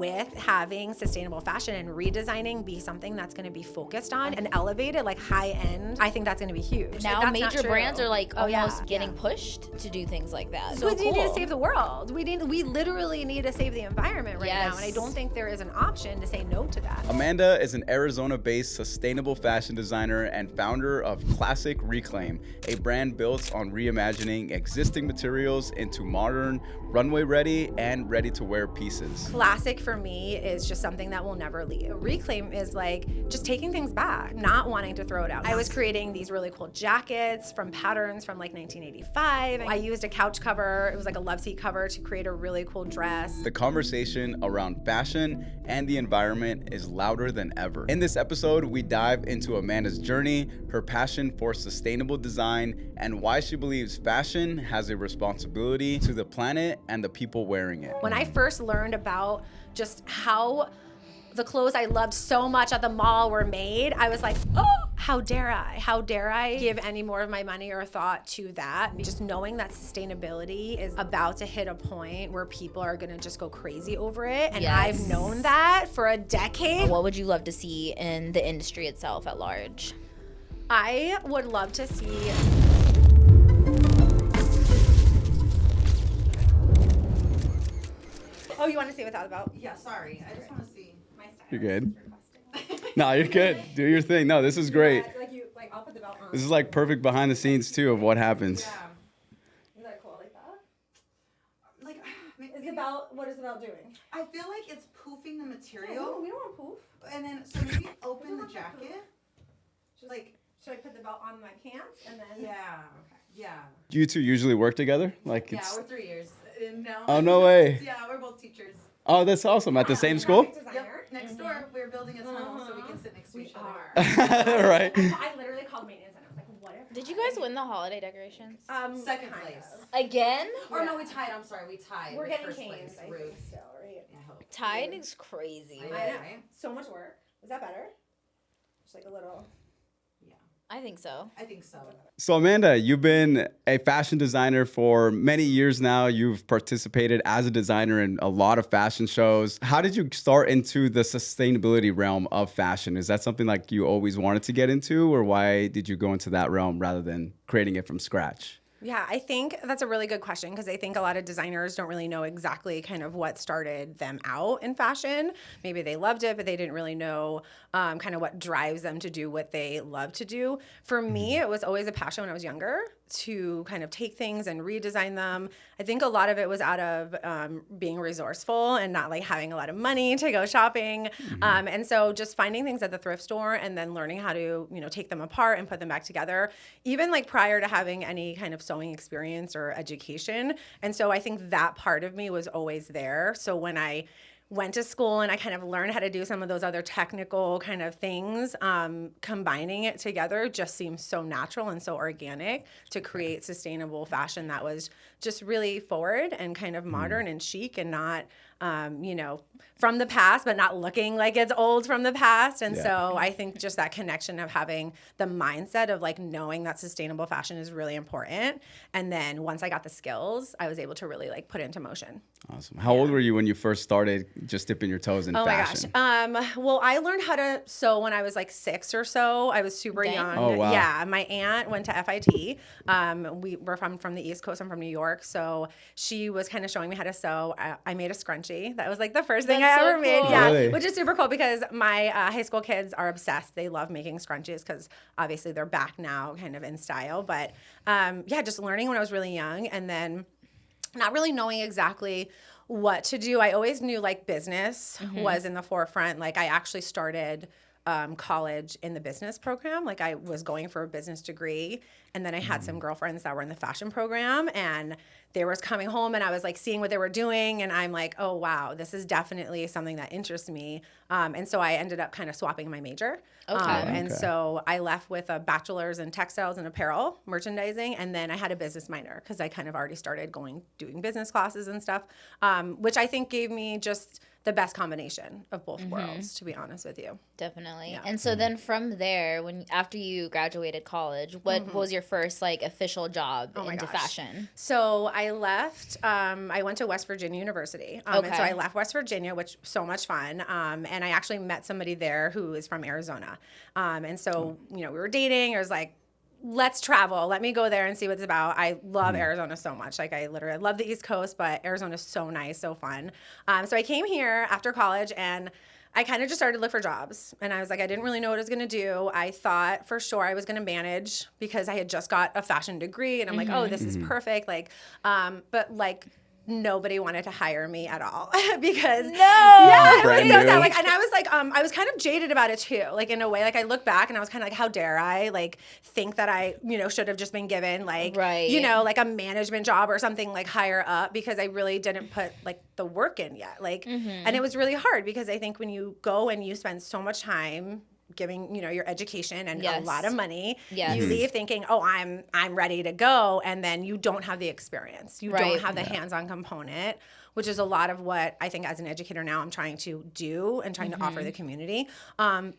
with having sustainable fashion and redesigning be something that's going to be focused on and elevated, like high end, I think that's going to be huge. Now Like, major brands are like almost getting yeah. pushed to do things like that. So So we need to cool. save the world. We literally need to save the environment right now, and I Yes. don't think there is an option to say no to that. Amanda is an Arizona-based sustainable fashion designer and founder of Classic Reclaim, a brand built on reimagining existing materials into modern, runway-ready, and ready-to-wear pieces. Classic for me is just something that will never leave. Reclaim is like just taking things back, not wanting to throw it out. I was creating these really cool jackets from patterns from like 1985. I used a couch cover, it was like a love seat cover, to create a really cool dress. The conversation around fashion and the environment is louder than ever. In this episode, we dive into Amanda's journey, her passion for sustainable design, and why she believes fashion has a responsibility to the planet and the people wearing it. When I first learned about just how the clothes I loved so much at the mall were made, I was like, oh, how dare I? How dare I give any more of my money or thought to that? Just knowing that sustainability is about to hit a point where people are gonna just go crazy over it. And Yes. I've known that for a decade. What would you love to see in the industry itself at large? I would love to see Oh, you want to see what that's about? Yeah, sorry. I just want to see. My style. You're good. No, you're good. Do your thing. No, this is great. Like I'll put the belt on. This is like perfect behind the scenes too of what happens. Yeah. Is that cool like that? Like, Is the belt, what is the belt doing? I feel like it's poofing the We material. don't want poof. And then, so maybe open the jacket. Like, Should I put the belt on my pants and then? yeah. Okay. Yeah. Do you two usually work together? Like Yeah, it's. we're 3 years. No. Oh, no way. Yeah, we're both teachers. Oh, that's awesome. At the same school? Graphic designer. Yep. Next door, we're building a tunnel so we can sit next to each other. Right. I literally called maintenance and I was like, what if? Did you guys win the holiday decorations? Second kind place. of. Again? Or no, we tied. I'm sorry, we tied. We're with getting first canes, place. I Ruth. think, still, right? Yeah, Hope. Tide is crazy. I know. I know. Right? So much work. Is that better? Just like a little. Yeah, I think so. I think so. So Amanda, you've been a fashion designer for many years now. You've participated as a designer in a lot of fashion shows. How did you start into the sustainability realm of fashion? Is that something like you always wanted to get into, or why did you go into that realm rather than creating it from scratch? Yeah, I think that's a really good question because I think a lot of designers don't really know exactly kind of what started them out in fashion. Maybe they loved it, but they didn't really know kind of what drives them to do what they love to do. For me, it was always a passion when I was younger to kind of take things and redesign them. I think a lot of it was out of being resourceful and not like having a lot of money to go shopping. And so just finding things at the thrift store and then learning how to, take them apart and put them back together, even like prior to having any kind of sewing experience or education. And so I think that part of me was always there. So when I went to school and I kind of learned how to do some of those other technical kind of things, combining it together just seems so natural and so organic to create sustainable fashion that was just really forward and kind of modern and chic and not, from the past, but not looking like it's old from the past. And so I think just that connection of having the mindset of like knowing that sustainable fashion is really important. And then once I got the skills, I was able to really like put it into motion. Awesome. How old were you when you first started just dipping your toes in fashion? My gosh. Well, I learned how to sew when I was like 6 or so. I was super Dang. young. Oh, wow. Yeah. My aunt went to FIT. We're from the East Coast. I'm from New York. So she was kind of showing me how to sew. I made a scrunchie. That was like the first thing That's I so ever made. cool. Yeah. Really? Which is super cool because my high school kids are obsessed. They love making scrunchies because obviously they're back now kind of in style. But just learning when I was really young and then not really knowing exactly what to do. I always knew like business was in the forefront. Like I actually started college in the business program. Like I was going for a business degree and then I had some girlfriends that were in the fashion program and they were coming home and I was like seeing what they were doing and I'm like, oh wow, this is definitely something that interests me. And so I ended up kind of swapping my major. And so I left with a bachelor's in textiles and apparel merchandising and then I had a business minor because I kind of already started doing business classes and stuff, which I think gave me just the best combination of both worlds, to be honest with you. Definitely. Yeah. And so then from there, after you graduated college, what was your first like official job Oh my into gosh. fashion? So I left. I went to West Virginia University, and so Okay. I left West Virginia, which was so much fun. And I actually met somebody there who is from Arizona. And so we were dating. I was like, let's travel. Let me go there and see what it's about. I love Arizona so much. Like I love the East Coast, but Arizona is so nice, so fun. So I came here after college and I kind of just started to look for jobs. And I was like, I didn't really know what I was going to do. I thought for sure I was going to manage because I had just got a fashion degree and I'm like, oh, this is perfect. Like, but like, nobody wanted to hire me at all because yeah, Brand it was so new. sad. Like, and I was like, I was kind of jaded about it too. Like in a way, like I look back and I was kind of like, how dare I like think that I, should have just been given like, Right. like a management job or something like higher up because I really didn't put like the work in yet. Like, and it was really hard because I think when you go and you spend so much time giving your education and a lot of money, Yes. you leave thinking, oh, I'm ready to go, and then you don't have the experience, you Right. don't have the hands-on component, which is a lot of what I think as an educator now I'm trying to do and trying to offer the community,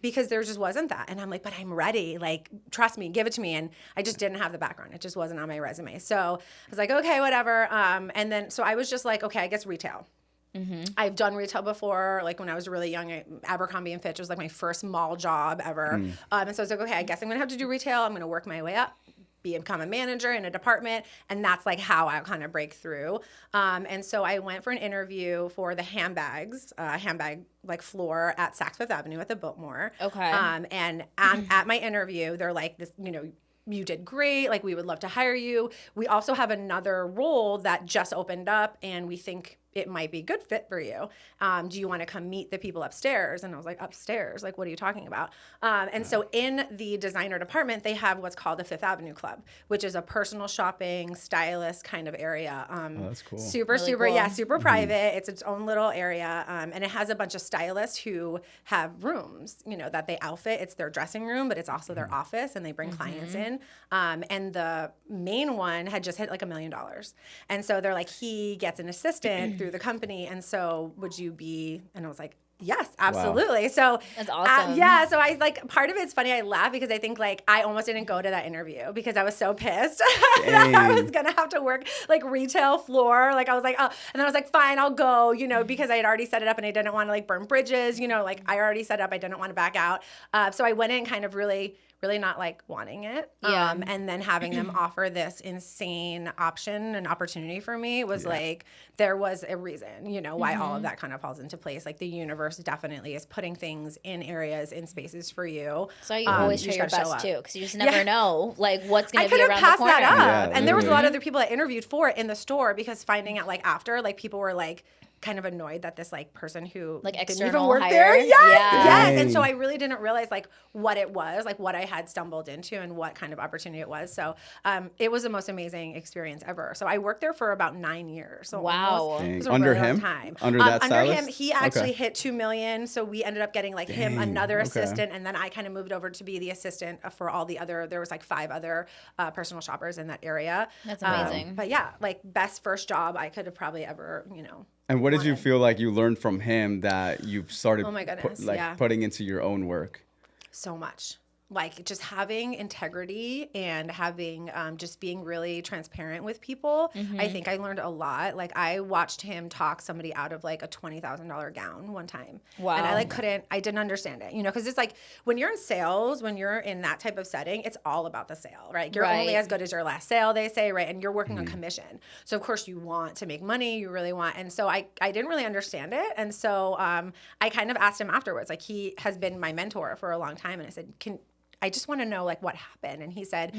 because there just wasn't that, and I'm like, but I'm ready, like trust me, give it to me, and I just didn't have the background, it just wasn't on my resume, so I was like, okay, whatever, and then so I was just like, okay, I guess retail. I've done retail before, like when I was really young. Abercrombie and Fitch was like my first mall job ever. And so I was like, okay, I guess I'm gonna have to do retail. I'm gonna work my way up, become a manager in a department, and that's like how I kind of break through. And so I went for an interview for the handbag like floor at Saks Fifth Avenue at the Biltmore. Okay. And at my interview, they're like, this, you did great. Like, we would love to hire you. We also have another role that just opened up, and we think it might be a good fit for you. Do you want to come meet the people upstairs? And I was like, upstairs? Like, what are you talking about? And so in the designer department, they have what's called the Fifth Avenue Club, which is a personal shopping, stylist kind of area. that's cool. Super, Really super, cool. yeah, super private. It's its own little area. And it has a bunch of stylists who have rooms, that they outfit. It's their dressing room, but it's also their office, and they bring clients in. And the main one had just hit like $1 million. And so they're like, he gets an assistant through the company. And so would you be, and I was like, yes, absolutely. So That's awesome. yeah. So I like, part of it's funny. I laugh because I think like I almost didn't go to that interview because I was so pissed that I was going to have to work like retail floor. Like I was like, oh, and then I was like, fine, I'll go, because I had already set it up and I didn't want to like burn bridges, like I already set up, I didn't want to back out. So I went in kind of really not like wanting it. Yeah. And then having them offer this insane option and opportunity for me was like, there was a reason, why all of that kind of falls into place. Like the universe definitely is putting things in areas, in spaces for you. So you always you try your just gotta show best up. too, because you just never know like what's I going to could be have around the passed corner. that up. Yeah, And there was a lot literally. of other people that interviewed for it in the store because finding out like after, like people were like, kind of annoyed that this like person who Like didn't even external work hire? there. Yeah. Yes. And so Dang. I really didn't realize like what it was, like what I had stumbled into and what kind of opportunity it was. So it was the most amazing experience ever. So I worked there for about 9 years. So Wow. almost, it was a Under really long him? time. Under that Under him, stylist? he actually Okay. hit 2 million. So we ended up getting like him, Dang, another okay. assistant, and then I kind of moved over to be the assistant for all the other. There was like 5 other personal shoppers in that area. That's amazing. But yeah, like best first job I could have probably ever, And what did you wanted. feel like you learned from him that you've started Oh my goodness, yeah. putting into your own work? So much. Like just having integrity and having just being really transparent with people. I think I learned a lot. Like I watched him talk somebody out of like a $20,000 gown one time. Wow. And I didn't understand it, because it's like when you're in sales, when you're in that type of setting, it's all about the sale, right? You're only Right. as good as your last sale, they say, right? And you're working on commission. So of course you want to make money, you really want. And so I didn't really understand it. And so I kind of asked him afterwards, like he has been my mentor for a long time. And I said, I just want to know like what happened. And he said,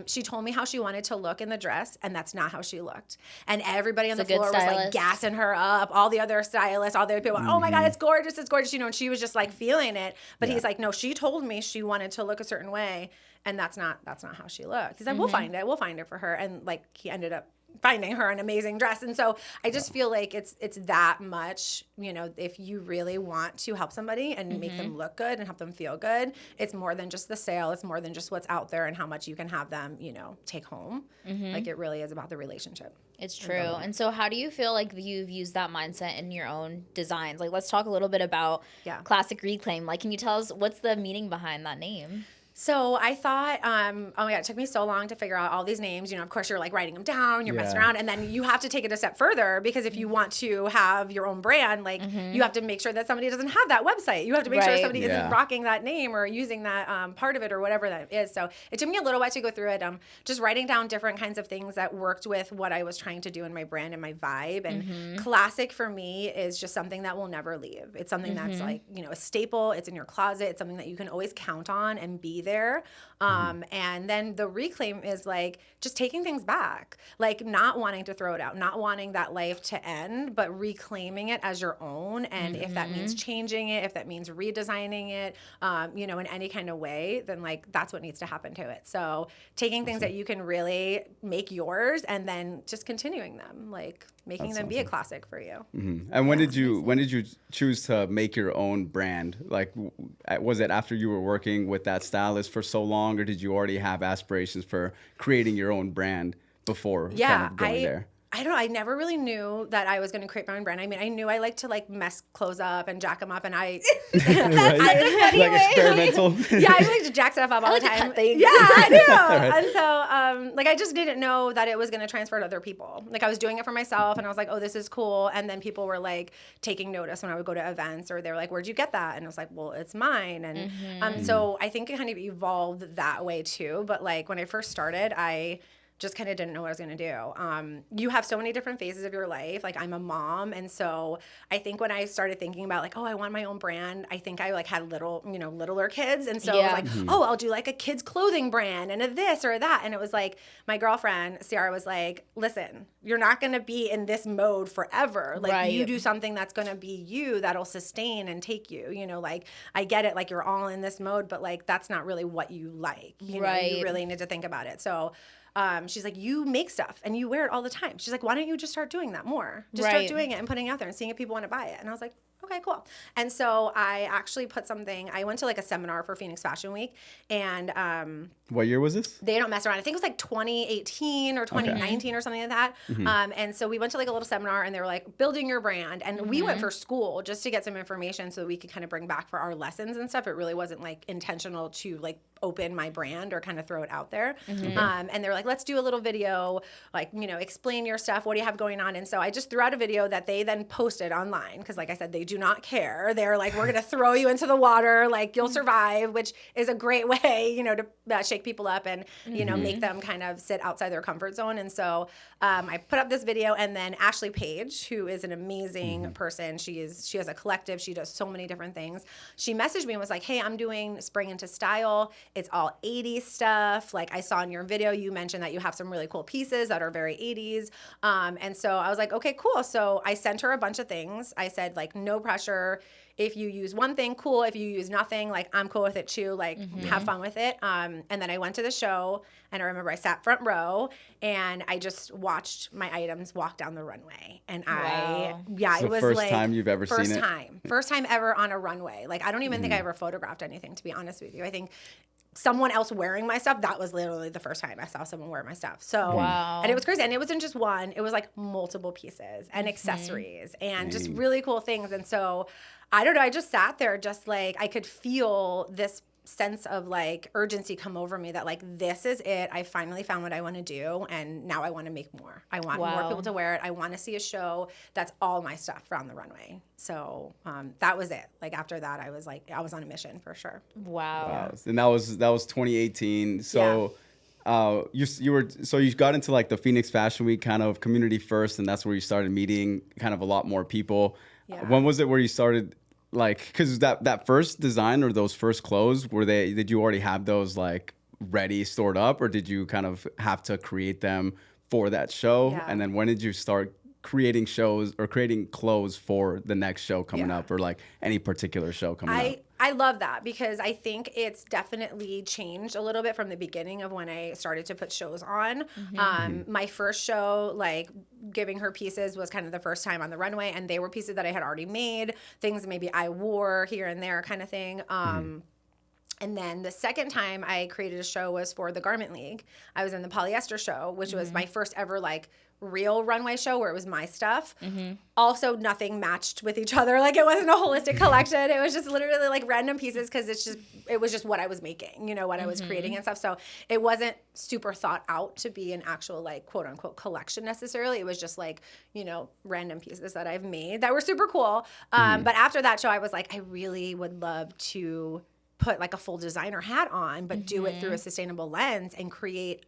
she told me how she wanted to look in the dress and that's not how she looked. And everybody on the It's a good floor was like stylist. gassing her up. All the other stylists, all the other people, oh my God, it's gorgeous, and she was just like feeling it. But he's like, no, she told me she wanted to look a certain way. And that's not how she looked. He's like, we'll find it for her. And like he ended up finding her an amazing dress. And so I just feel like it's that much, if you really want to help somebody and make them look good and help them feel good, it's more than just the sale. It's more than just what's out there and how much you can have them, take home. Like it really is about the relationship. It's true. And so how do you feel like you've used that mindset in your own designs? Like, let's talk a little bit about Classic Reclaim. Like, can you tell us what's the meaning behind that name? So I thought, oh my God, it took me so long to figure out all these names. Of course, you're like writing them down, you're messing around, and then you have to take it a step further because if you want to have your own brand, like you have to make sure that somebody doesn't have that website. You have to make sure somebody isn't rocking that name or using that part of it or whatever that is. So it took me a little while to go through it, just writing down different kinds of things that worked with what I was trying to do in my brand and my vibe. And classic for me is just something that will never leave. It's something that's like, a staple. It's in your closet. It's something that you can always count on and be there. And then the reclaim is like just taking things back, like not wanting to throw it out, not wanting that life to end, but reclaiming it as your own. And if that means changing it, if that means redesigning it, in any kind of way, then like that's what needs to happen to it. So taking things that you can really make yours and then just continuing them, like making them be a classic for you. And when did you choose to make your own brand? Like, was it after you were working with that stylist for so long, or did you already have aspirations for creating your own brand before kind of going there? I don't know. I never really knew that I was going to create my own brand. I mean, I knew I like to like mess clothes up and jack them up, and I like experimental. Yeah, I like to jack stuff up all the time. Cut things. Yeah, I do. And so, like, I just didn't know that it was going to transfer to other people. Like, I was doing it for myself, and I was like, oh, this is cool. And then people were like taking notice when I would go to events, or they were like, where'd you get that? And I was like, well, it's mine. And so I think it kind of evolved that way too. But like when I first started, I just kind of didn't know what I was going to do. You have so many different phases of your life. Like I'm a mom. And so I think when I started thinking about like, oh, I want my own brand, I think I like had littler kids. And so I was like, oh, I'll do like a kids clothing brand and a this or that. And it was like, my girlfriend, Ciara, was like, listen, you're not going to be in this mode forever. Like you do something that's going to be you, that'll sustain and take you, like I get it. Like you're all in this mode, but like, that's not really what you like. You know, you really need to think about it. So she's like, you make stuff and you wear it all the time. She's like, why don't you just start doing that more? Just start doing it and putting it out there and seeing if people want to buy it. And I was like, okay, cool. And so I actually I went to like a seminar for Phoenix Fashion Week, and what year was this? They don't mess around. I think it was like 2018 or 2019 or something like that. And so we went to like a little seminar, and they were like building your brand. And we went for school just to get some information so that we could kind of bring back for our lessons and stuff. It really wasn't like intentional to like open my brand or kind of throw it out there. And they were like, let's do a little video, like, explain your stuff. What do you have going on? And so I just threw out a video that they then posted online. Because like I said, they do not care. They're like, we're going to throw you into the water. Like you'll survive, which is a great way, to shake people up and, make them kind of sit outside their comfort zone. And so I put up this video, and then Ashley Page, who is an amazing person. She has a collective. She does so many different things. She messaged me and was like, hey, I'm doing Spring into Style. It's all 80s stuff. Like I saw in your video, you mentioned that you have some really cool pieces that are very 80s. And so I was like, okay, cool. So I sent her a bunch of things. I said like, no pressure. If you use one thing, cool. If you use nothing, like I'm cool with it too. Like have fun with it. And then I went to the show, and I remember I sat front row, and I just watched my items walk down the runway. And it was first like time you've ever seen it. First time ever on a runway. Like I don't even think I ever photographed anything, to be honest with you. I think someone else wearing my stuff, that was literally the first time I saw someone wear my stuff. So, and it was crazy. And it wasn't just one, it was like multiple pieces and accessories and just really cool things. And so, I don't know, I just sat there just like, I could feel this sense of like urgency come over me that like, this is it. I finally found what I want to do. And now I want to make more. I want more people to wear it. I want to see a show that's all my stuff around the runway. So that was it. Like after that, I was on a mission for sure. Wow. And that was 2018. So you got into like the Phoenix Fashion Week kind of community first, and that's where you started meeting kind of a lot more people. Yeah. When was it where you started? Like, because that first design or those first clothes, did you already have those like ready, stored up, or did you kind of have to create them for that show? Yeah. And then when did you start creating shows or creating clothes for the next show coming up, or like any particular show coming up? I love that because I think it's definitely changed a little bit from the beginning of when I started to put shows on. My first show, like giving her pieces, was kind of the first time on the runway, and they were pieces that I had already made, things maybe I wore here and there kind of thing. And then the second time I created a show was for the Garment League. I was in the polyester show, which was my first ever like real runway show where it was my stuff. Also, nothing matched with each other. Like, it wasn't a holistic collection. It was just literally like random pieces because it was just what I was making, you know, what I was creating and stuff. So it wasn't super thought out to be an actual like quote unquote collection necessarily. It was just like, you know, random pieces that I've made that were super cool. But after that show, I was like, I really would love to put like a full designer hat on, but do it through a sustainable lens and create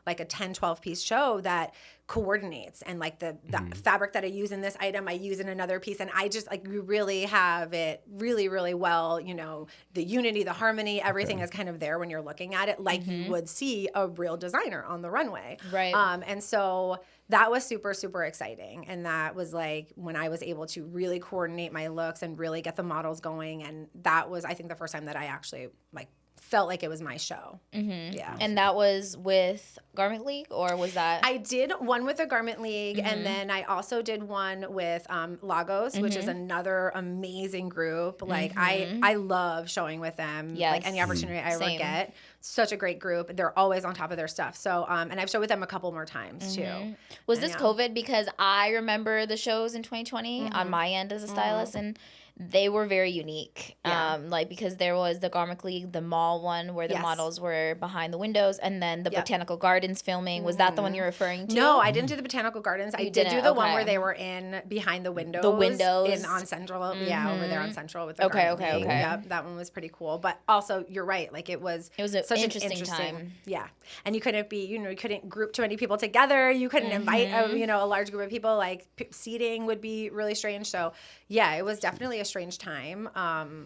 like a 10, 12 piece show that coordinates, and like the fabric that I use in this item, I use in another piece. And I just like, we really have it really, really well, you know, the unity, the harmony, everything is kind of there when you're looking at it, like you would see a real designer on the runway. Right. And so that was super, super exciting. And that was like when I was able to really coordinate my looks and really get the models going. And that was, I think, the first time that I actually like felt like it was my show. Yeah. And that was with Garment League, or was that? I did one with the Garment League, and then I also did one with Lagos, which is another amazing group. Like I love showing with them. Yes. Like any opportunity I ever get. Such a great group. They're always on top of their stuff. So and I've showed with them a couple more times too. Was this COVID? Because I remember the shows in 2020 on my end as a stylist, and they were very unique. Like, because there was the Garment League, the mall one where the models were behind the windows, and then the Botanical Gardens filming. Was that the one you're referring to? No, I didn't do the Botanical Gardens. I did do the one where they were in behind the windows. The windows. On Central. Over there on Central with the Garment League. Yep, that one was pretty cool. But also, you're right. Like, it was such an interesting time. Yeah. And you couldn't be, you couldn't group too many people together. You couldn't invite, a large group of people. Like, seating would be really strange. So, yeah, it was definitely a strange time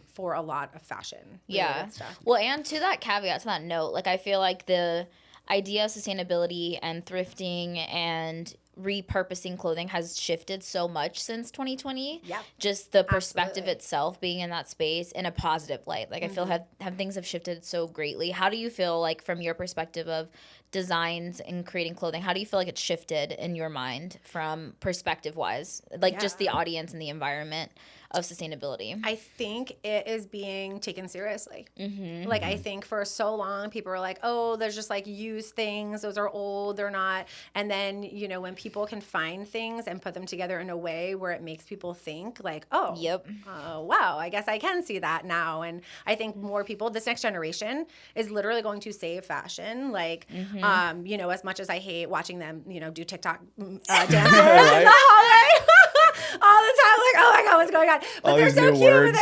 for a lot of fashion. Yeah. Stuff. Well, and to that caveat, to that note, like, I feel like the idea of sustainability and thrifting and repurposing clothing has shifted so much since 2020. Yep. Just the perspective itself, being in that space in a positive light. Like, I feel have things have shifted so greatly. How do you feel like, from your perspective of designs and creating clothing, how do you feel like it's shifted in your mind from perspective wise, like just the audience and the environment of sustainability? I think it is being taken seriously. Like, I think for so long people were like, oh, there's just like used things, those are old, they're not. And then, when people can find things and put them together in a way where it makes people think like, oh, wow, I guess I can see that now. And I think more people, this next generation is literally going to save fashion. Like, as much as I hate watching them, do TikTok dances in the hallway all the time, like, oh my God, what's going on? But all they're so cute. Words.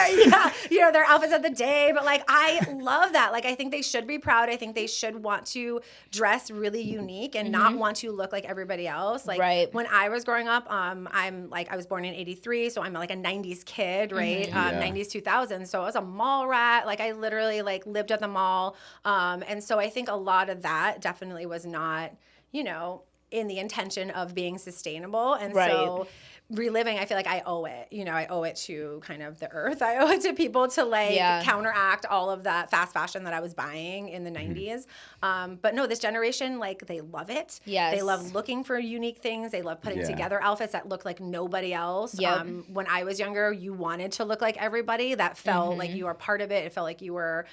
Their outfits of the day. But like, I love that. Like, I think they should be proud. I think they should want to dress really unique and not want to look like everybody else. Like, when I was growing up, I was born in '83, so I'm like a '90s kid, right? '90s, 2000s. So I was a mall rat. Like, I literally like lived at the mall, and so I think a lot of that definitely was not, in the intention of being sustainable. And so reliving, I feel like I owe it. I owe it to kind of the earth. I owe it to people to like counteract all of that fast fashion that I was buying in the 90s. But no, this generation, like, they love it. Yes. They love looking for unique things. They love putting together outfits that look like nobody else. When I was younger, you wanted to look like everybody. That felt like you were part of it. It felt like you were,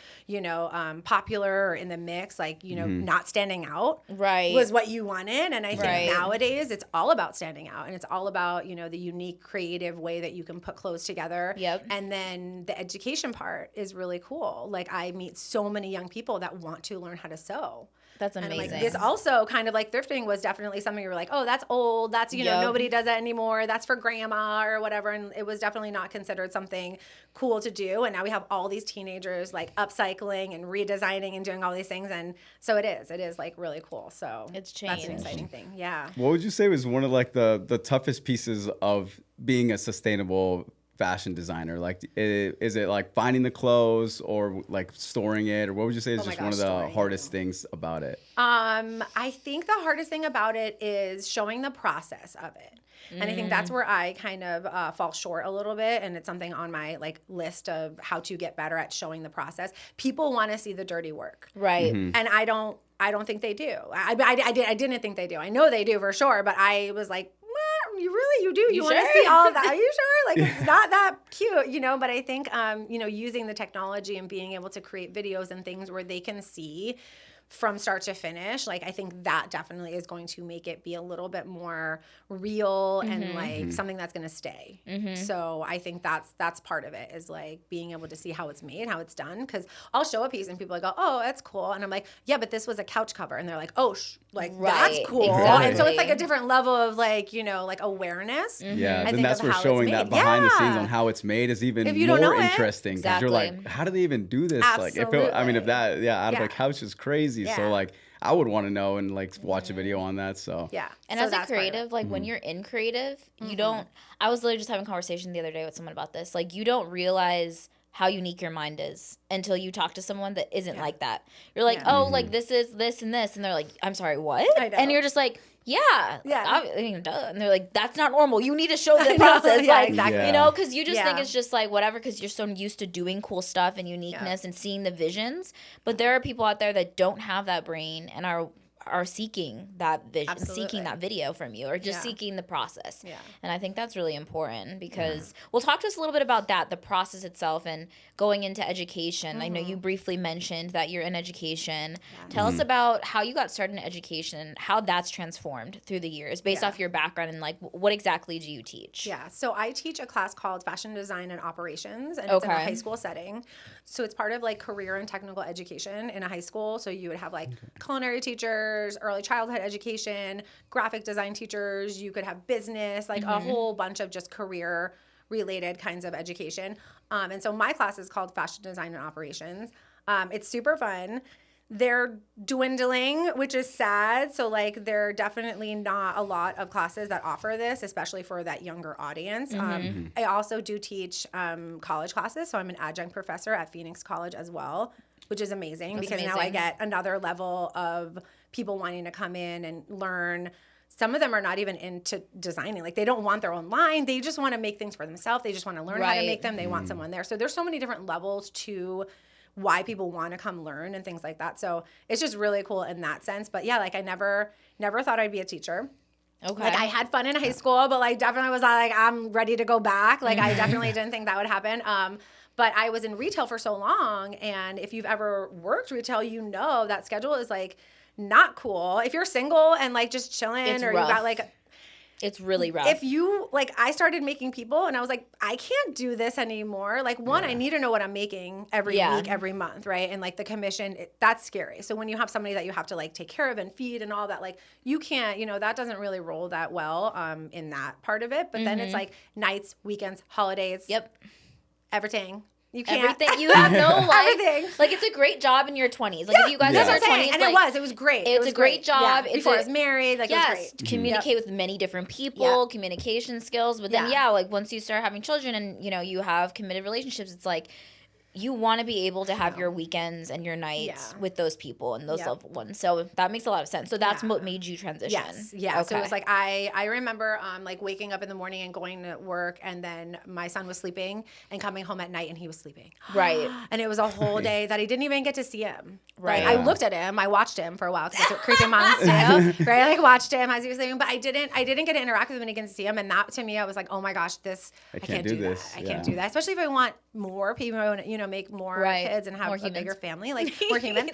popular or in the mix, like, not standing out was what you wanted. And I think nowadays it's all about standing out, and it's all about, the unique creative way that you can put clothes together. And then the education part is really cool. Like, I meet so many young people that want to learn how to sew. That's amazing. And like, this also kind of like thrifting was definitely something you were like, oh, that's old. That's, nobody does that anymore. That's for grandma or whatever. And it was definitely not considered something cool to do. And now we have all these teenagers like upcycling and redesigning and doing all these things. And so it is like really cool. So it's changed. That's an exciting thing. Yeah. What would you say was one of like the toughest pieces of being a sustainable fashion designer? Like, is it like finding the clothes or like storing it, or what would you say is Oh my just one of gosh, the storing hardest things about it? I think the hardest thing about it is showing the process of it. And I think that's where I kind of fall short a little bit. And it's something on my like list of how to get better at showing the process. People want to see the dirty work. Right. And I don't think they do. I didn't think they do. I know they do for sure. But I was like, you do. You want to sure? see all of that? Are you sure? Like, it's not that cute, but I think, using the technology and being able to create videos and things where they can see from start to finish, like, I think that definitely is going to make it be a little bit more real and like something that's going to stay. So I think that's part of it, is like being able to see how it's made, how it's done. Because I'll show a piece and people go, oh, that's cool. And I'm like, yeah, but this was a couch cover. And they're like, oh, that's Right, cool. exactly. And so it's like a different level of like, like awareness. Yeah, I then think that's of where how it's showing that made. behind the scenes Yeah. on how it's made is even If you don't more know it. interesting. Because you're like, Exactly. how do they even do this? Like, if that, out of Yeah. a couch is crazy. So Yeah. like, I would want to know and like watch a video on that. So Yeah. And So as a that's part of it. creative, like when you're in creative, you don't. I was literally just having a conversation the other day with someone about this. Like, you don't realize how unique your mind is until you talk to someone that isn't like that. You're like, Yeah. oh, like this is this and this, and they're like, I'm sorry, what? I know. And you're just like, yeah, Yeah. I mean, duh. And they're like, that's not normal. You need to show the know. process, Yeah, like, exactly. Yeah. because you just think Yeah. it's just like whatever, because you're so used to doing cool stuff and uniqueness and seeing the visions. But there are people out there that don't have that brain and are seeking that vision, Absolutely. seeking that video from you, or just Yeah. seeking the process. Yeah. And I think that's really important, because well, talk to us a little bit about that, the process itself, and going into education. I know you briefly mentioned that you're in education. Tell us about how you got started in education, how that's transformed through the years based Yeah. off your background, and like what exactly do you teach? Yeah, so I teach a class called Fashion Design and Operations, and it's in a Okay. high school setting. So it's part of like career and technical education in a high school. So you would have like culinary teachers, early childhood education, graphic design teachers. You could have business, like a whole bunch of just career related kinds of education. And so my class is called Fashion Design and Operations. It's super fun. They're dwindling, which is sad. So like there are definitely not a lot of classes that offer this, especially for that younger audience. I also do teach college classes. So I'm an adjunct professor at Phoenix College as well, which is amazing because now I amazing. get another level of people wanting to come in and learn. Some of them are not even into designing. Like, they don't want their own line. They just want to make things for themselves. They just want to learn how to Right. make them. They want someone there. So there's so many different levels to why people want to come learn and things like that. So it's just really cool in that sense. But yeah, like I never thought I'd be a teacher. Okay. Like I had fun in high school, but like definitely was not like I'm ready to go back. Like I definitely didn't think that would happen. But I was in retail for so long, and if you've ever worked retail, you know that schedule is like not cool. If you're single and like just chilling, It's or you rough. got like It's really rough. if you like, I started making people and I was like, I can't do this anymore. Like, one, I need to know what I'm making every Yeah. week, every month, right? And like the commission, that's scary. So when you have somebody that you have to like take care of and feed and all that, like you can't, that doesn't really roll that well in that part of it. But then it's like nights, weekends, holidays, Yep. everything. You can't. Everything. You have no life. Everything. Like, it's a great job in your 20s. Like, if you guys Yeah. are in That's your what I'm saying. 20s, And like, it was great. it's was a great job. Yeah. It's Before a- I was married, like it yes, was great. communicate with many different people, communication skills. But then, Yeah. like once you start having children and you have committed relationships, it's like you want to be able to have your weekends and your nights Yeah. with those people and those Yep. loved ones. So that makes a lot of sense. So that's Yeah. what made you transition. Yes. Yeah. So it Okay. was like I remember like waking up in the morning and going to work, and then my son was sleeping and coming home at night and he was sleeping. Right. And it was a whole day that I didn't even get to see him. Right. Like, I looked at him. I watched him for a while because that's what creepy moms do, right? Like watched him as he was sleeping, but I didn't get to interact with him and I didn't see him. And that to me, I was like, oh my gosh, I can't do this. that. I Yeah. can't do that. Especially if I want more people, make more Right. kids and have More a humans. bigger family, like more humans.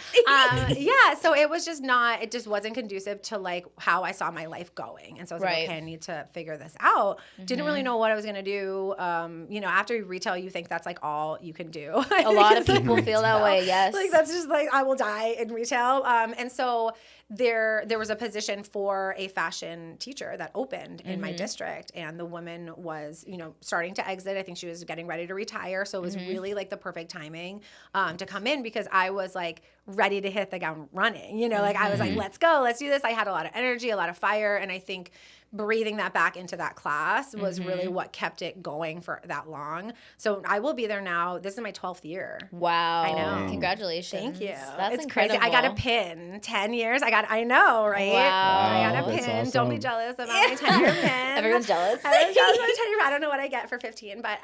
Yeah. So it was just it just wasn't conducive to like how I saw my life going. And so I was Right. like, okay, I need to figure this out. Didn't really know what I was going to do. After retail, you think that's like all you can do. A lot of people feel that way. Yes. Like that's just like I will die in retail. And so there was a position for a fashion teacher that opened in my district, and the woman was starting to exit. I think she was getting ready to retire, so it was really like the perfect timing to come in, because I was like ready to hit the ground running. You know, like I was like, let's go, let's do this. I had a lot of energy, a lot of fire. And I think breathing that back into that class was really what kept it going for that long. So I will be there now. This is my 12th year. Wow. I know. Congratulations. Thank you. That's it's incredible. crazy. I got a pin. 10 years. I know, right? Wow. I got a That's pin. awesome. Don't be jealous about my 10-year pin. Everyone's jealous. Everyone's jealous about my 10-year pin. I don't know what I get for 15, but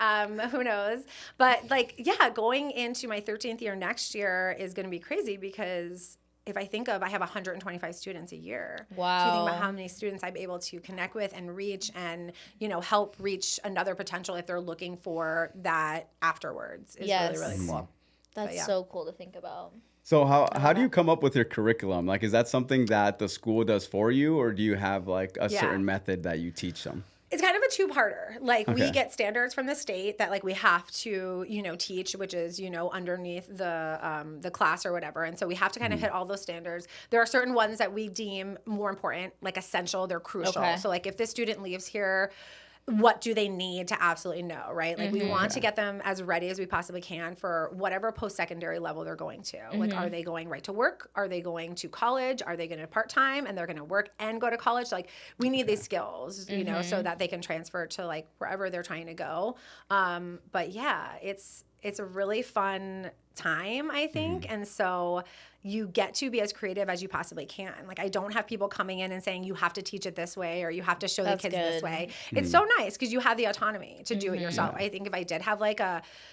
who knows? But like, yeah, going into my 13th year next year is going to be crazy because if I think of, I have 125 students a year. Wow. So you think about how many students I'm able to connect with and reach and, you know, help reach another potential if they're looking for that afterwards is really, really cool. That's so cool to think about. So how do you come up with your curriculum? Like, is that something that the school does for you, or do you have like a certain method that you teach them? It's kind of a two-parter. Like we Okay. get standards from the state that like we have to, you know, teach, which is, you know, underneath the class or whatever. And so we have to kind of hit all those standards. There are certain ones that we deem more important, like essential, they're crucial. Okay. So like if this student leaves here, what do they need to absolutely know, right? Like we want to get them as ready as we possibly can for whatever post-secondary level they're going to. Like, are they going right to work? Are they going to college? Are they going to part-time and they're going to work and go to college? Like we need these skills, you know, so that they can transfer to like wherever they're trying to go. But yeah, it's a really fun time, I think. And so you get to be as creative as you possibly can. Like I don't have people coming in and saying you have to teach it this way or you have to show the kids this way. It's so nice because you have the autonomy to do it yourself. I think if I did have like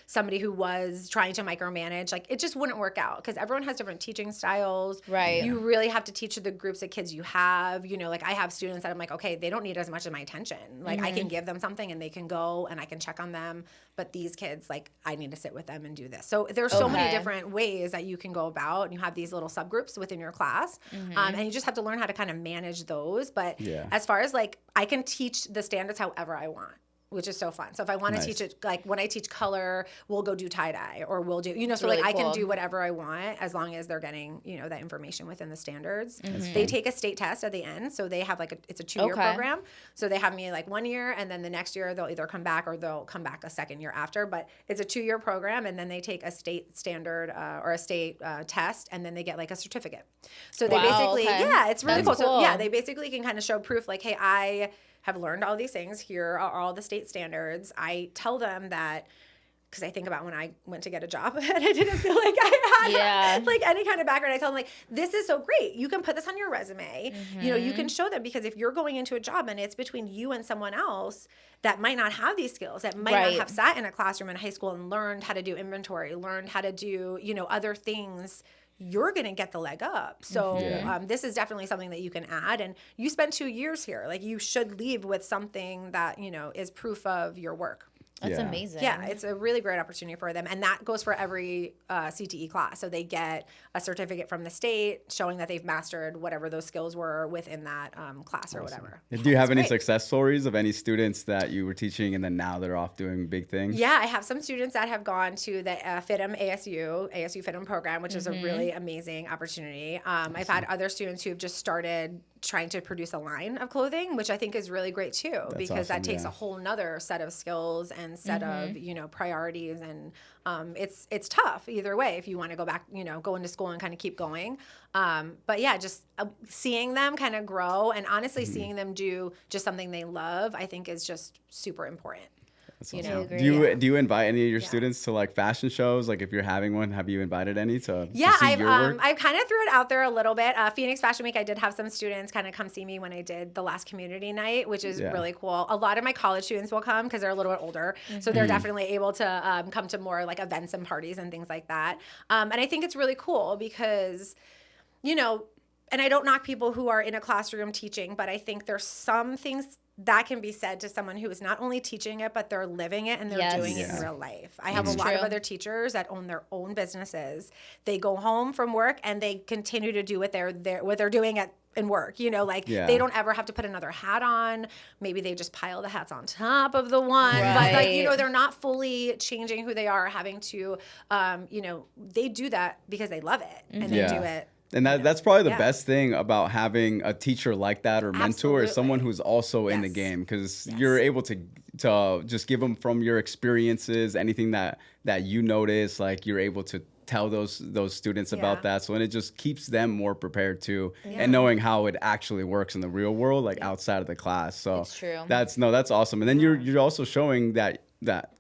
somebody who was trying to micromanage, like it just wouldn't work out because everyone has different teaching styles. Right. You really have to teach the groups of kids you have. You know, like I have students that I'm like, okay, they don't need as much of my attention. Like I can give them something and they can go and I can check on them. But these kids, like I need to sit with them and do this. So there's so many different ways that you can go about and you have these little subgroups within your class. And you just have to learn how to kind of manage those. But as far as like, I can teach the standards however I want, which is so fun. So if I want to teach it, like when I teach color, we'll go do tie-dye or we'll do, you know, so Really like I cool. can do whatever I want as long as they're getting, you know, that information within the standards. They take a state test at the end. So they have like it's a 2-year program. So they have me like 1 year and then the next year they'll either come back or they'll come back a second year after. But it's a 2-year program and then they take a state standard or a state test and then they get like a certificate. So they basically, it's really That's cool. So cool. they basically can kind of show proof like, hey, I have learned all these things. Here are all the state standards. I tell them that because I think about when I went to get a job and I didn't feel like I had like any kind of background. I tell them like, this is so great. You can put this on your resume. You know, you can show them because if you're going into a job and it's between you and someone else that might not have these skills, that might not have sat in a classroom in high school and learned how to do inventory, learned how to do, you know, other things, you're going to get the leg up. So this is definitely something that you can add. And you spent 2 years here. Like you should leave with something that, you know, is proof of your work. That's amazing. Yeah, it's a really great opportunity for them. And that goes for every CTE class. So they get a certificate from the state showing that they've mastered whatever those skills were within that class or whatever. Do you have any success stories of any students that you were teaching and then now they're off doing big things? Yeah, I have some students that have gone to the FITM ASU FITM program, which is a really amazing opportunity. I've had other students who have just started trying to produce a line of clothing, which I think is really great too, because that takes a whole nother set of skills and set of, you know, priorities. And it's tough either way if you want to go back, you know, go into school and kind of keep going. But yeah, just seeing them kind of grow and honestly seeing them do just something they love, I think is just super important. That's You awesome. know? Do you invite any of your students to like fashion shows? Like if you're having one, have you invited any to see your work? I've kind of threw it out there a little bit. Phoenix Fashion Week, I did have some students kind of come see me when I did the last community night, which is really cool. A lot of my college students will come because they're a little bit older, so they're definitely able to come to more like events and parties and things like that. And I think it's really cool because, you know, and I don't knock people who are in a classroom teaching, but I think there's some things that can be said to someone who is not only teaching it, but they're living it and they're doing it in real life. I have a lot of other teachers that own their own businesses. They go home from work and they continue to do what they're doing in work, you know, like they don't ever have to put another hat on. Maybe they just pile the hats on top of the one, but like, you know, they're not fully changing who they are, having to, you know, they do that because they love it and they do it. And that's probably the best thing about having a teacher like that or mentor is someone who's also in the game, because you're able to just give them from your experiences, anything that you notice, like you're able to tell those students about Yeah. that. So and it just keeps them more prepared too, and knowing how it actually works in the real world, like outside of the class. So It's true. that's awesome. And then you're also showing that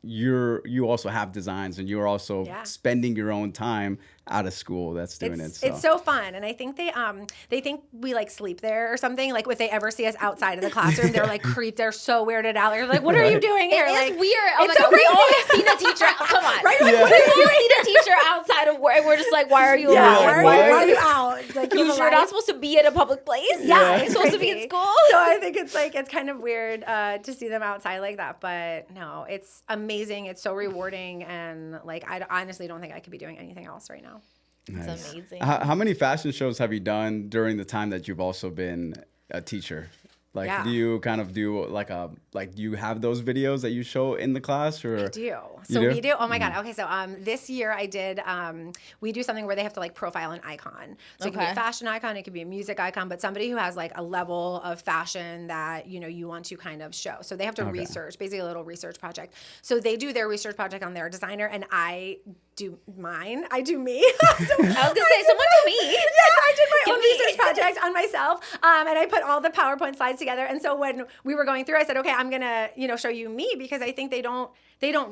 you also have designs, and you're also spending your own time out of school that's doing it. So. It's so fun, and I think they think we like sleep there or something. Like if they ever see us outside of the classroom, they're like creeped. They're so weirded out. They're like, "What are you doing here?" It like, is weird. Oh my it's so god, we crazy. all have seen a teacher. Come on, Right? Like, Yeah. what are you we've doing? seen a teacher outside of work, and we're just like, why are you Yeah, out? like, why what? are you out? Like, You're alive? not supposed to be in a public place. Yeah, You're it's supposed to be in crazy. school. So I think it's kind of weird to see them outside like that, but no, it's amazing. It's so rewarding, and like I honestly don't think I could be doing anything else right now. It's amazing. How many fashion shows have you done during the time that you've also been a teacher? Like, Yeah. do you kind of do do you have those videos that you show in the class, or? I do. You So do? we do. Oh my God. Okay. So this year I did. We do something where they have to like profile an icon. So it can be Okay. a fashion icon, it could be a music icon, but somebody who has like a level of fashion that you want to kind of show. So they have to research, basically a little research project. So they do their research project on their designer, and I do mine. I do me. So I was gonna say, someone do me. Yeah, I did my Give own me- research project on myself, and I put all the PowerPoint slides together. And so when we were going through, I said, okay, I'm gonna show you me, because I think they don't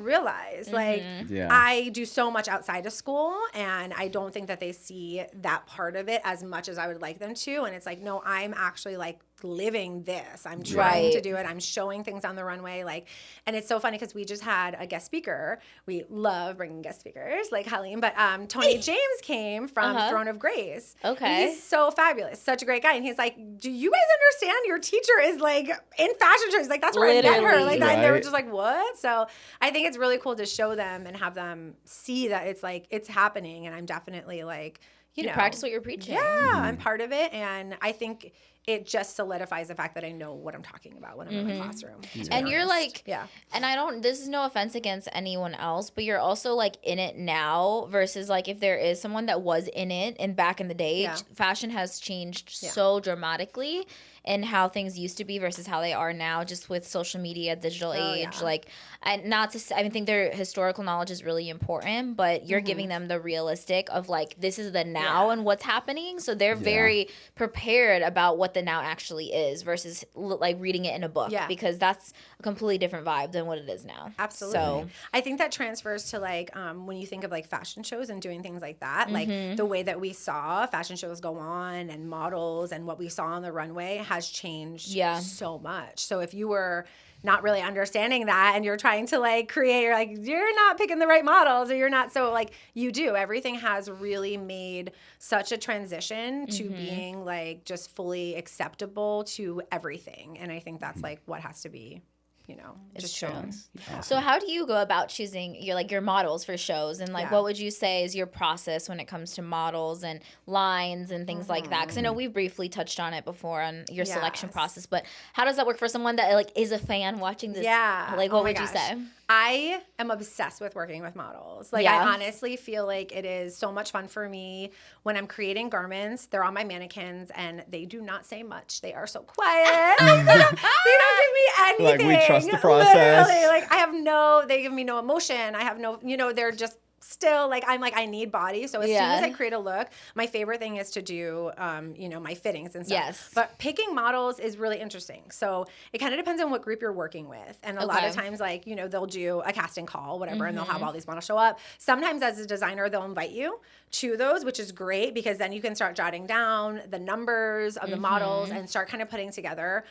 realize like Yeah. I do so much outside of school, and I don't think that they see that part of it as much as I would like them to. And it's like, no, I'm actually like living this. I'm trying to Right. do it. I'm showing things on the runway, like, and it's so funny because we just had a guest speaker. We love bringing guest speakers like COLLEEN, but Tony James came from Throne of Grace. Okay. And he's so fabulous, such a great guy. And he's like, do you guys understand your teacher is like in fashion shows? Like that's where I met her. Literally. Like that. And they were Right. just like, what? So I think it's really cool to show them and have them see that it's like it's happening, and I'm definitely like, you know, practice what you're preaching. yeah, I'm part of it, and I think it just solidifies the fact that I know what I'm talking about when I'm in my classroom. to be And you're honest. like, yeah. and this is no offense against anyone else, but you're also like in it now versus like if there is someone that was in it and back in the day, Yeah. fashion has changed so dramatically in how things used to be versus how they are now, just with social media, digital age. yeah. Like, and not to say, I think their historical knowledge is really important, but you're giving them the realistic of like, this is the now and what's happening. So they're very prepared about what the now actually is versus like reading it in a book, because that's a completely different vibe than what it is now. Absolutely. So I think that transfers to like when you think of like fashion shows and doing things like that, like the way that we saw fashion shows go on and models and what we saw on the runway has changed so much. So if you were not really understanding that and you're trying to like create, you're like, you're not picking the right models, or you're not, so like you do. Everything has really made such a transition to being like just fully acceptable to everything. And I think that's like what has to be, just shown. So how do you go about choosing your models for shows, and like what would you say is your process when it comes to models and lines and things like that? Because I know we briefly touched on it before on your selection process, but how does that work for someone that like is a fan watching this? Yeah. Like Oh what my would you gosh. say? I am obsessed with working with models. Like I honestly feel like it is so much fun for me when I'm creating garments. They're on my mannequins and they do not say much. They are so quiet. they don't give me anything. Like, we trust the process. Literally, they give me no emotion. I have no, they're just still like, I'm like, I need body. So as soon as I create a look, my favorite thing is to do, my fittings and stuff. Yes. But picking models is really interesting. So it kind of depends on what group you're working with. And a lot of times, like, they'll do a casting call, whatever, and they'll have all these models show up. Sometimes as a designer, they'll invite you to those, which is great because then you can start jotting down the numbers of the models and start kind of putting together,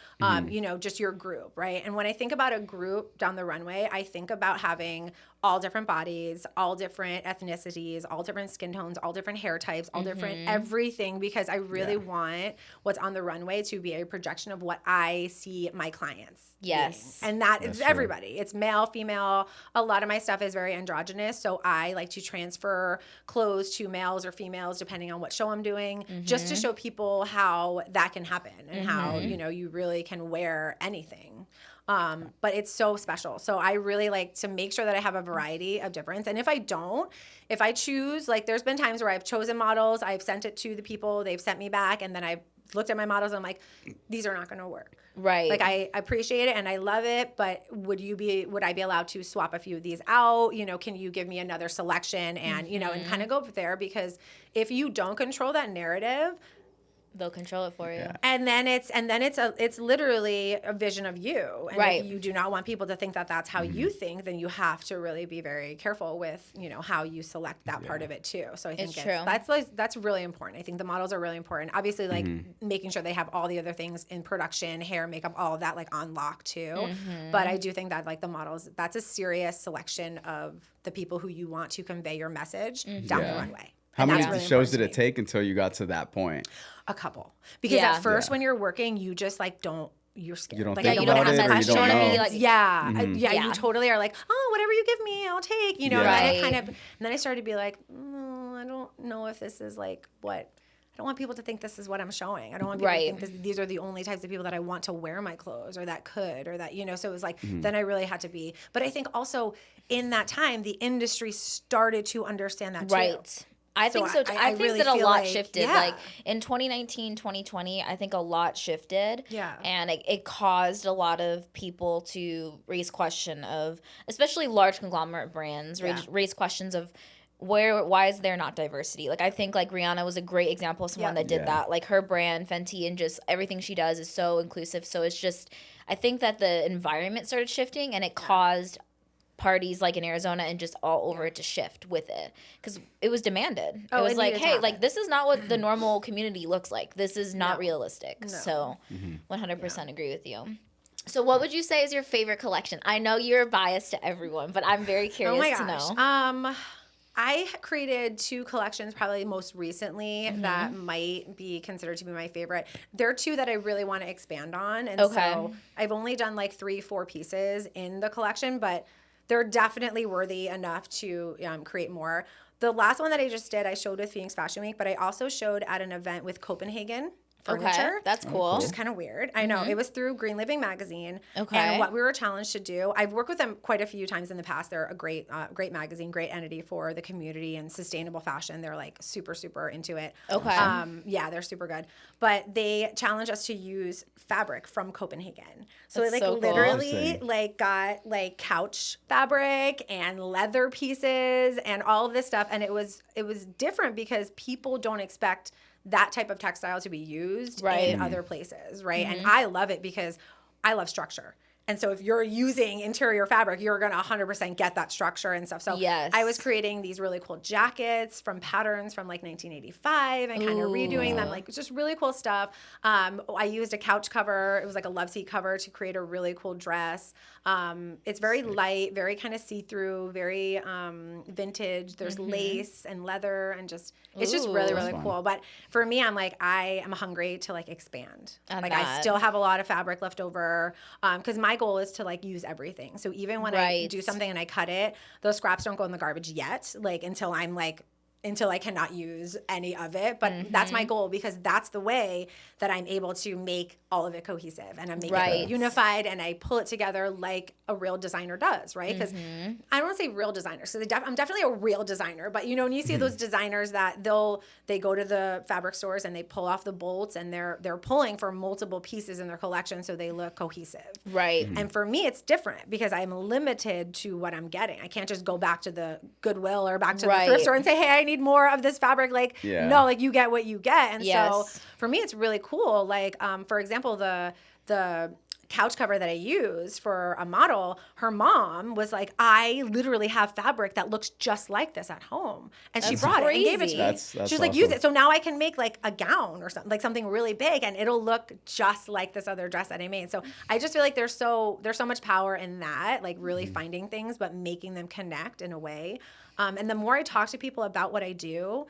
just your group, right? And when I think about a group down the runway, I think about having all different bodies, all different ethnicities, all different skin tones, all different hair types, all different everything, because I really want what's on the runway to be a projection of what I see my clients Yes. being. And that is everybody. It's male, female. A lot of my stuff is very androgynous, so I like to transfer clothes to males or females depending on what show I'm doing, just to show people how that can happen and how, you really can wear anything. But it's so special. So I really like to make sure that I have a variety of difference. And if I choose, like there's been times where I've chosen models, I've sent it to the people, they've sent me back, and then I've looked at my models and I'm like, these are not going to work. Right. Like I appreciate it and I love it, but would I be allowed to swap a few of these out? You know, can you give me another selection and, you know, and kind of go there, because if you don't control that narrative, they'll control it for you. and then it's literally a vision of you. And Right. if you do not want people to think that that's how you think, then you have to really be very careful with, you know, how you select that part of it too. So I think It's true. that's really important. I think the models are really important. Obviously, like making sure they have all the other things in production, hair, makeup, all of that like on lock too. But I do think that like the models, that's a serious selection of the people who you want to convey your message down the runway. How And many that's really shows did important it to me. take until you got to that point? A couple. Because Yeah. at first when you're working, you just like you're scared. You don't like, think I you don't about have it, or you message. don't You know what I mean? know. Like, yeah, Yeah. you totally are like, oh, whatever you give me, I'll take. You know, Yeah. and then Right. and then I started to be like, I don't know if this is like what. I don't want people to think this is what I'm showing. I don't want people Right. to think these are the only types of people that I want to wear my clothes or that could or that, you know, so it was like, then I really had to be. But I think also in that time, the industry started to understand that too. Right. I think so. I I think really that a feel lot like- shifted. yeah. Like in 2019, 2020, I think a lot shifted. Yeah. And it caused a lot of people to raise question of, especially large conglomerate brands, raise questions of why is there not diversity? Like I think like Rihanna was a great example of someone Yeah. that did Yeah. that. Like her brand Fenty and just everything she does is so inclusive. So it's just, I think that the environment started shifting and it caused parties like in Arizona and just all over it to shift with it because it was demanded. Oh, it was it like, needed to hey, happen. like this is not what the normal community looks like. This is not realistic. No. So 100% agree with you. So what would you say is your favorite collection? I know you're biased to everyone, but I'm very curious Oh my to gosh. know. I created 2 collections probably most recently that might be considered to be my favorite. There are 2 that I really want to expand on. And Okay. so I've only done like 3-4 pieces in the collection, but they're definitely worthy enough to create more. The last one that I just did, I showed with Phoenix Fashion Week, but I also showed at an event with Copenhagen Furniture. Okay, that's cool. Which is kind of weird. I know. It was through Green Living magazine. Okay. And what we were challenged to do, I've worked with them quite a few times in the past. They're a great magazine, great entity for the community and sustainable fashion. They're like super, super into it. Okay. Yeah, they're super good. But they challenged us to use fabric from Copenhagen. So That's it like so cool. literally Interesting. like got like couch fabric and leather pieces and all of this stuff. And it was different because people don't expect that type of textile to be used Right. in other places, right? And I love it because I love structure. And so if you're using interior fabric, you're going to 100% get that structure and stuff. So Yes. I was creating these really cool jackets from patterns from like 1985 and kind of redoing them, like just really cool stuff. I used a couch cover. It was like a love seat cover to create a really cool dress. It's very light, very kind of see-through, very vintage. There's lace and leather and just, it's just really, Ooh. really Fun. cool. But for me, I'm like, I am hungry to like expand. On Like I that. still have a lot of fabric left over because my goal is to like use everything. So even when I Right. do something and I cut it, those scraps don't go in the garbage yet, like until I cannot use any of it. But that's my goal because that's the way that I'm able to make all of it cohesive and I'm making Right. it unified and I pull it together like a real designer does, right? Because I don't want to say real designer. So I'm definitely a real designer, but you know, when you see those designers that they go to the fabric stores and they pull off the bolts and they're pulling for multiple pieces in their collection so they look cohesive. Right. And for me, it's different because I'm limited to what I'm getting. I can't just go back to the Goodwill or back to the Right. thrift store and say, hey, I need more of this fabric. Like, Yeah. no, like you get what you get. And so Yes. for me, it's really cool. Like, for example, the couch cover that I use for a model, her mom was like, I literally have fabric that looks just like this at home. And she That's brought it and gave it to crazy. me. That's She was like, use awesome. it. So now I can make like a gown or something, like something really big and it'll look just like this other dress that I made. So I just feel like there's so much power in that, like really finding things, but making them connect in a way. And the more I talk to people about what I do,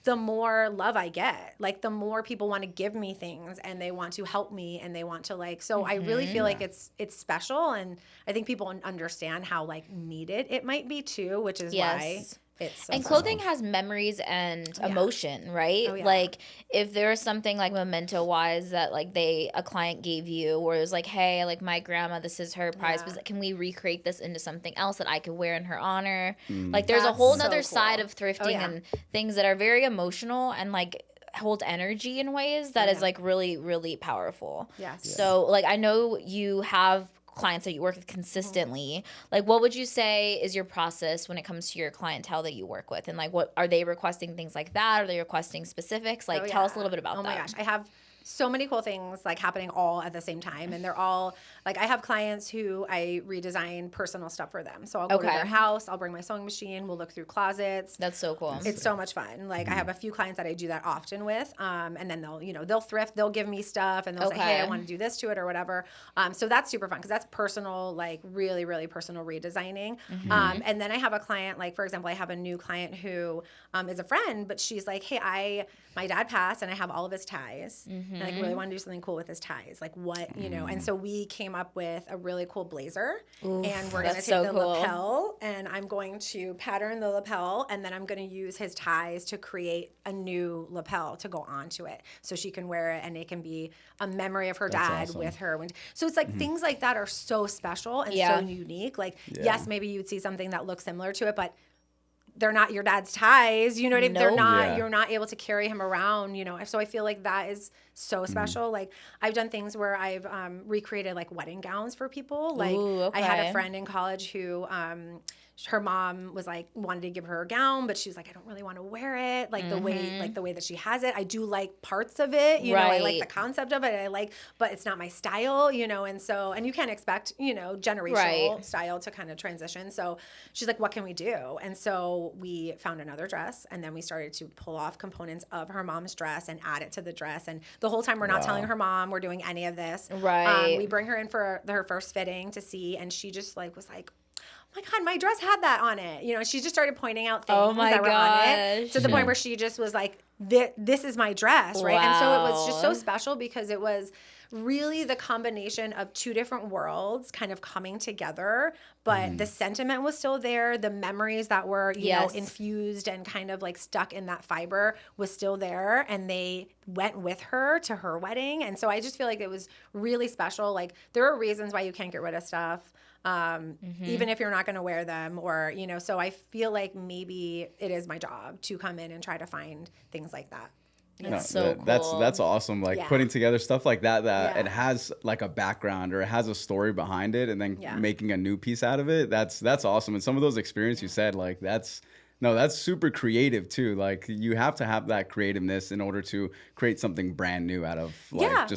the more love I get. Like the more people want to give me things and they want to help me and they want to like, so I really feel like it's special. And I think people understand how like needed it might be too, which is why Yes. it's so And clothing has memories and emotion, right? Oh, yeah. Like if there's something like memento wise that like a client gave you where it was like, hey, like my grandma, this is her prize, Yeah. but can we recreate this into something else that I could wear in her honor? Like there's a whole That's so nother side cool. of thrifting Oh, yeah. and things that are very emotional and like hold energy in ways that is like really, really powerful. Yes. So like I know you have clients that you work with consistently. Like what would you say is your process when it comes to your clientele that you work with? And like what are they requesting things like that? Are they requesting specifics? Like tell us a little bit about that. Oh my gosh. I have so many cool things like happening all at the same time, and they're all like, I have clients who I redesign personal stuff for them. So I'll go to their house, I'll bring my sewing machine, we'll look through closets. That's so cool. It's so much fun. Like I have a few clients that I do that often with, and then they'll thrift, they'll give me stuff, and they'll say, hey, I want to do this to it or whatever. So that's super fun because that's personal, like really, really personal redesigning. And then I have a client, like for example, I have a new client who is a friend, but she's like, hey, my dad passed and I have all of his ties. And I really want to do something cool with his ties. Like what, and so we came up with a really cool blazer. Oof, and we're going to take the lapel and I'm going to pattern the lapel and then I'm going to use his ties to create a new lapel to go onto it so she can wear it and it can be a memory of her dad with her. So it's like things like that are so special and so unique. Like, yes, maybe you'd see something that looks similar to it, but they're not your dad's ties, you know what I mean? They're not, you're not able to carry him around, So I feel like that is so special. Like I've done things where I've recreated like wedding gowns for people. Like I had a friend in college who, her mom was like, wanted to give her a gown, but she was like, I don't really want to wear it. Like the way that she has it. I do like parts of it, you know, I like the concept of it. But it's not my style, and you can't expect, generational style to kind of transition. So she's like, what can we do? And so we found another dress and then we started to pull off components of her mom's dress and add it to the dress. And the whole time we're not telling her mom we're doing any of this. Right. We bring her in for her first fitting to see, and she just was like, oh my God, my dress had that on it. She just started pointing out things that were on it to the point where she just was like, this is my dress, right? And so it was just so special because it was really the combination of two different worlds kind of coming together, but the sentiment was still there. The memories that were, you know, infused and kind of like stuck in that fiber was still there, and they went with her to her wedding. And so I just feel like it was really special. Like there are reasons why you can't get rid of stuff. Even if you're not going to wear them or, so I feel like maybe it is my job to come in and try to find things like that. That's so cool. That's awesome. Like putting together stuff like that it has like a background or it has a story behind it and then making a new piece out of it. That's awesome. And some of those experiences you said, like that's super creative too. Like you have to have that creativeness in order to create something brand new out of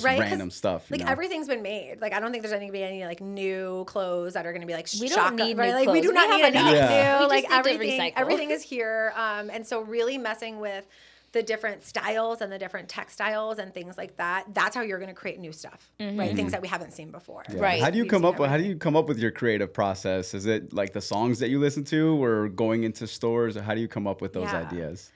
random stuff. Like everything's been made. Like I don't think there's going to be any like new clothes that are going to be like we don't need new clothes. We do not need anything new. Like everything is here. And so really messing with the different styles and the different textiles and things like that. That's how you're going to create new stuff, right? Things that we haven't seen before. Yeah. Right. How do you come up with your creative process? Is it like the songs that you listen to or going into stores, or how do you come up with those ideas?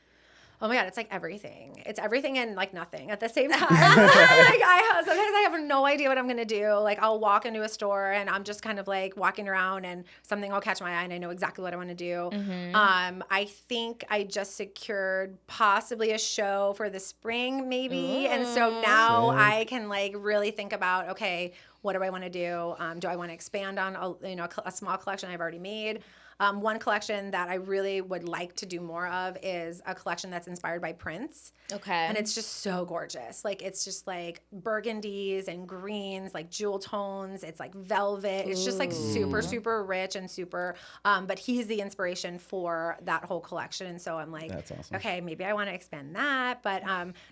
Oh my God, it's like everything. It's everything and like nothing at the same time. Sometimes I have no idea what I'm gonna do. Like I'll walk into a store and I'm just kind of like walking around and something will catch my eye and I know exactly what I want to do. I think I just secured possibly a show for the spring maybe. And so now I can like really think about, okay, what do I want to do? Do I want to expand on a small collection I've already made? One collection that I really would like to do more of is a collection that's inspired by prints. Okay. And it's just so gorgeous. Like it's just like burgundies and greens, like jewel tones. It's like velvet. It's just like super, super rich and super, but he's the inspiration for that whole collection. And so I'm like, that's awesome. Okay, maybe I want to expand that. But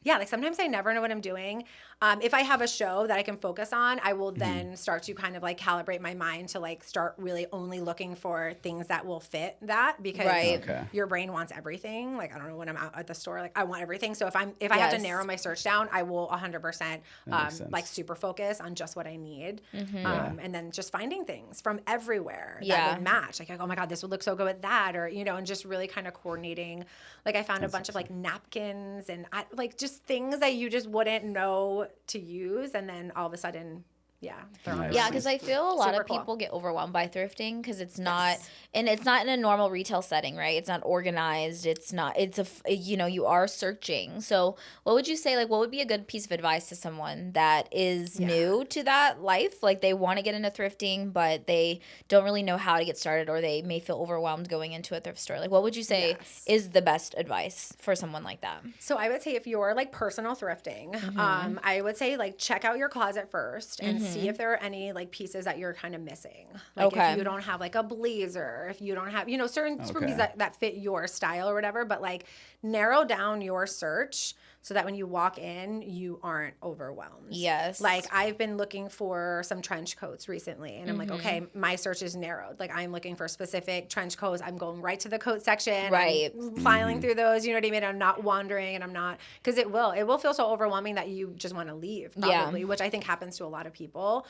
like sometimes I never know what I'm doing. If I have a show that I can focus on, I will then start to kind of like calibrate my mind to like start really only looking for things that will fit that, because your brain wants everything. Like I don't know, when I'm out at the store, like I want everything. So if I have to narrow my search down, I will 100% like super focus on just what I need. And then just finding things from everywhere that would match. Like, oh my God, this would look so good with that, or and just really kind of coordinating. Like I found a bunch of like napkins and like just things that you just wouldn't know to use, and then all of a sudden yeah, they're on Nice. Yeah, because I feel a lot Super of cool. people get overwhelmed by thrifting because it's not, and it's not in a normal retail setting, right? It's not organized. It's not. It's you are searching. So, what would you say? Like, what would be a good piece of advice to someone that is new to that life? Like, they want to get into thrifting, but they don't really know how to get started, or they may feel overwhelmed going into a thrift store. Like, what would you say Yes. is the best advice for someone like that? So I would say if you're like personal thrifting, I would say like check out your closet first and see if there are any like pieces that you're kind of missing. Like Okay. if you don't have like a blazer, if you don't have, certain pieces that fit your style or whatever, but like narrow down your search so that when you walk in, you aren't overwhelmed. Yes. Like I've been looking for some trench coats recently and I'm like, okay, my search is narrowed. Like I'm looking for specific trench coats. I'm going right to the coat section. Right. I'm filing through those, you know what I mean? I'm not wandering and I'm not, because it will feel so overwhelming that you just want to leave probably, which I think happens to a lot of people.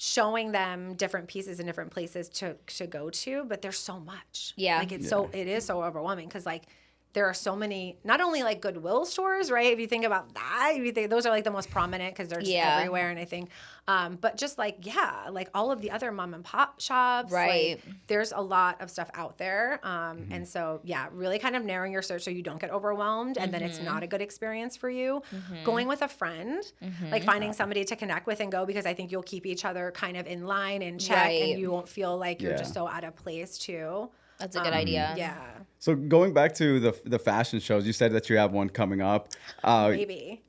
Showing them different pieces and different places to go to, but there's so much. Yeah. Like it is so overwhelming because like there are so many, not only like Goodwill stores, right? If you think about that, those are like the most prominent because they're just everywhere. And I think, but just like, like all of the other mom and pop shops, Right. like, there's a lot of stuff out there. And so, really kind of narrowing your search so you don't get overwhelmed and then it's not a good experience for you. Going with a friend, like finding somebody to connect with and go, because I think you'll keep each other kind of in line and check Right. and you won't feel like you're just so out of place too. That's a good idea. Yeah, So going back to the fashion shows, you said that you have one coming up. maybe.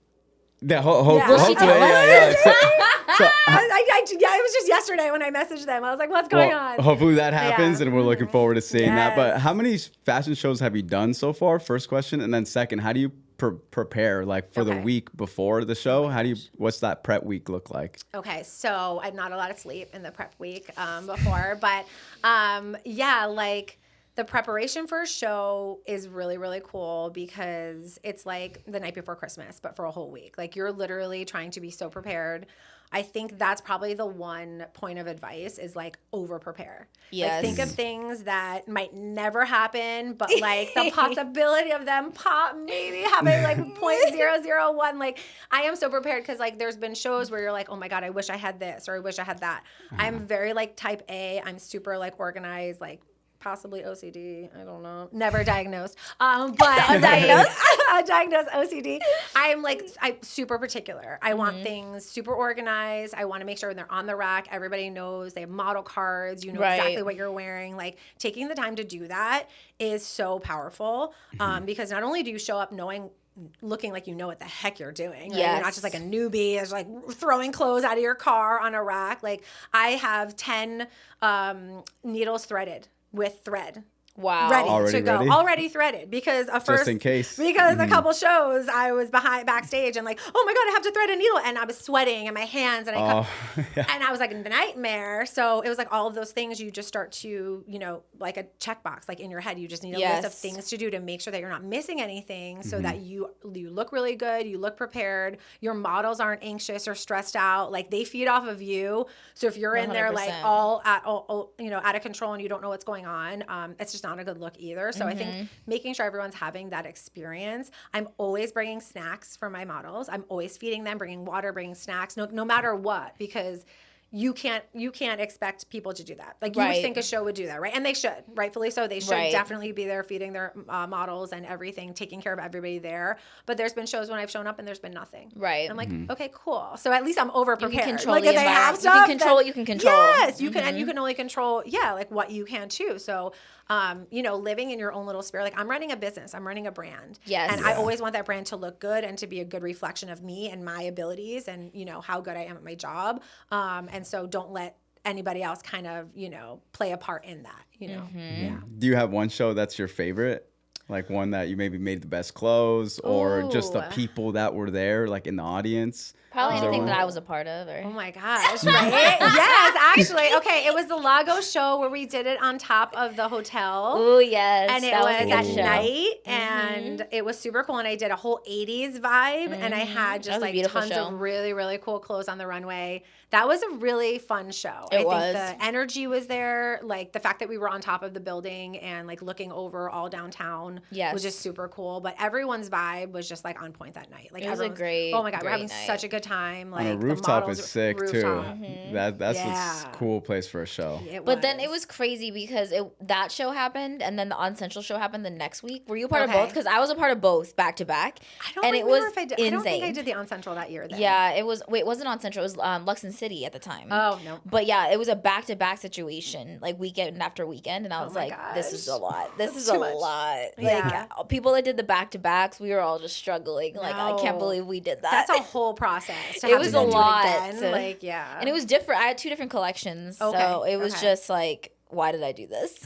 Hopefully, Will she tell yeah. So, It was just yesterday when I messaged them. I was like, what's going on? hopefully that happens, and we're looking forward to seeing that. But Yes. how many fashion shows have you done so far? First question, and then second, how do you prepare like for the Okay. week before the show? What's that prep week look like? Okay, so I'm not a lot of sleep in the prep week before, but like the preparation for a show is really, really cool because it's like the night before Christmas, but for a whole week. Like you're literally trying to be so prepared. I think that's probably the one point of advice is like over prepare. Yes. Like think of things that might never happen, but like the possibility of them maybe having like 0.001. Like I am so prepared because like there's been shows where you're like, oh my God, I wish I had this or I wish I had that. I'm very like type A. I'm super like organized, like possibly OCD. I don't know. Never diagnosed. But undiagnosed OCD. I'm super particular. I want things super organized. I want to make sure when they're on the rack, everybody knows they have model cards. You know Right. exactly what you're wearing. Like taking the time to do that is so powerful because not only do you show up looking like you know what the heck you're doing. Right? You're not Yes. just like a newbie that's like throwing clothes out of your car on a rack. Like I have 10 needles threaded with thread. Wow. Ready Already to go. ready? Already threaded because in case. Because a couple shows I was backstage and like, oh my God, I have to thread a needle and I was sweating and my hands and Yeah. and I was like a nightmare. So it was like all of those things you just start to, like a checkbox, like in your head, you just need a list of Yes. things to do to make sure that you're not missing anything so that you look really good, you look prepared, your models aren't anxious or stressed out, like they feed off of you. So if you're in there like 100%. all out of control and you don't know what's going on, it's just not a good look either. So I think making sure everyone's having that experience. I'm always bringing snacks for my models. I'm always feeding them, bringing water, bringing snacks, no matter what, because you can't expect people to do that. Like you would Right. think a show would do that, right? And they should, rightfully so. They should Right. definitely be there feeding their models and everything, taking care of everybody there. But there's been shows when I've shown up and there's been nothing. Right. And I'm like, okay, cool. So at least I'm over You prepared. can control like the if they have environment. You can stuff, control what you can control. Yes, you can, and you can only control, like what you can too. So, living in your own little sphere. Like I'm running a business, I'm running a brand. Yes. And I always want that brand to look good and to be a good reflection of me and my abilities and, how good I am at my job. And so don't let anybody else kind of, play a part in that, Yeah. Do you have one show that's your favorite? Like one that you maybe made the best clothes, or just the Ooh. people that were there, like in the audience? Probably Is there anything one? that I was a part of. Or Oh my gosh, right? Yes, actually. Okay, it was the Lago show where we did it on top of the hotel. Oh yes. And it that was a good at show. night, and it was super cool. And I did a whole 80s vibe, and I had That just was a like beautiful tons show. of really, really cool clothes on the runway. That was a really fun show. I was. think the energy was there. Like the fact that we were on top of the building and like looking over all downtown Yes. was just super cool. But everyone's vibe was just like on point that night. Like It was a great, oh my God, we're great having night. such a good time. Like On a the rooftop models- is sick rooftop. too. That's Yeah. a cool place for a show. But then it was crazy because that show happened and then the On Central show happened the next week. Were you a part of Okay. both? Because I was a part of both back to back. I don't and it remember was if I did. insane. I don't think I did the On Central that year. Then. Yeah, it was. Wait, it wasn't On Central. It was Luxon City at the time. Oh no. But yeah, it was a back to back situation, like weekend after weekend, and I was my like, "This is a gosh. lot. This That's is a too much. lot." Yeah. Like people that did the back to backs, we were all just struggling. Like I can't No. believe we did that. That's a whole process. To It have was to a then do lot. again. Like yeah. and it was different. I had 2 different collections, so Okay, it was okay. just like, why did I do this?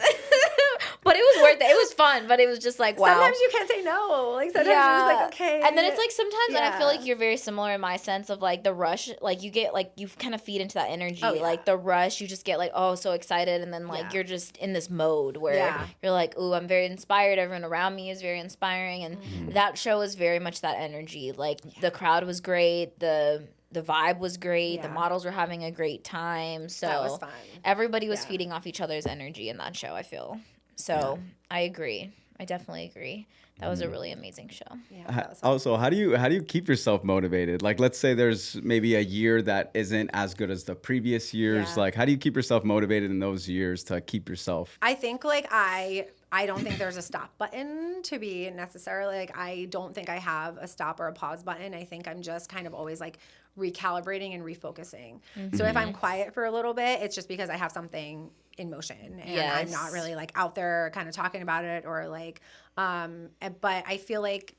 But it was worth it. It was fun, but it was just like, wow. Sometimes you can't say no. Like sometimes you're just like, okay. And then it's like sometimes, and I feel Yeah. like you're very similar in my sense of like the rush, like you get like you kind of feed into that energy, Oh, yeah. like the rush, you just get like, oh, so excited, and then like Yeah. you're just in this mode where Yeah. you're like, ooh, I'm very inspired. Everyone around me is very inspiring, and that show was very much that energy. Like the crowd was great, the vibe was great, the Yeah. models were having a great time, so That was fun. everybody was Yeah. feeding off each other's energy in that show. I feel so. I agree. I definitely agree. That was a really amazing show. Yeah, that was fun. Also, how do you keep yourself motivated? Like, let's say there's maybe a year that isn't as good as the previous years. Yeah. Like, how do you keep yourself motivated in those years to keep yourself? I think like I don't think there's a stop button to be necessarily like I don't think I have a stop or a pause button. I think I'm just kind of always like recalibrating and refocusing. So if I'm quiet for a little bit, it's just because I have something in motion and I'm not Yes. really like out there kind of talking about it or like but I feel like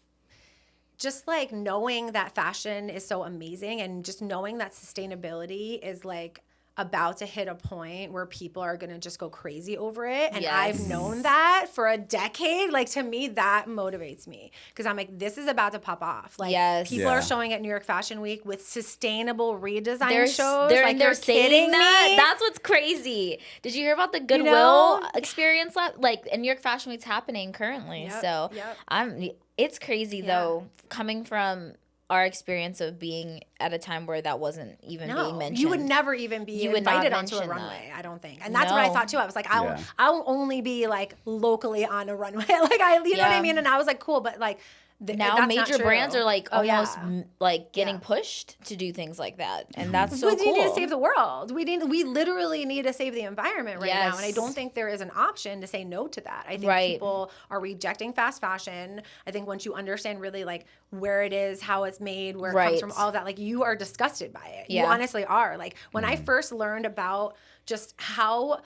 just like knowing that fashion is so amazing and just knowing that sustainability is like about to hit a point where people are going to just go crazy over it. And I've Yes. known that for a decade. Like to me, that motivates me because I'm like, this is about to pop off. Like Yes. people Yeah. are showing at New York Fashion Week with sustainable redesign They're shows. they're, like they're you're saying kidding that. me. That's what's crazy. Did you hear about the Goodwill know? experience? Like in New York Fashion Week's happening currently. Yep, So yep. It's crazy Yeah. though, coming from our experience of being at a time where that wasn't even being mentioned. You would never even be You would not invited onto a mention runway, that. I don't think. And that's what I No. thought too. I was like, Yeah. I'll only be like locally on a runway. Like you know what Yeah. I mean? And I was like, cool, but like now that's not major true. brands are like Oh, yeah. almost like getting Yeah. pushed to do things like that, and that's so We cool. need to save the world. We literally need to save the environment right now. And I Yes. don't think there is an option to say no to that. I think Right. people are rejecting fast fashion. I think once you understand really like where it is, how it's made, where it comes Right. from, all that, like you are disgusted by it. You Yeah. honestly are. Like when I first learned about just how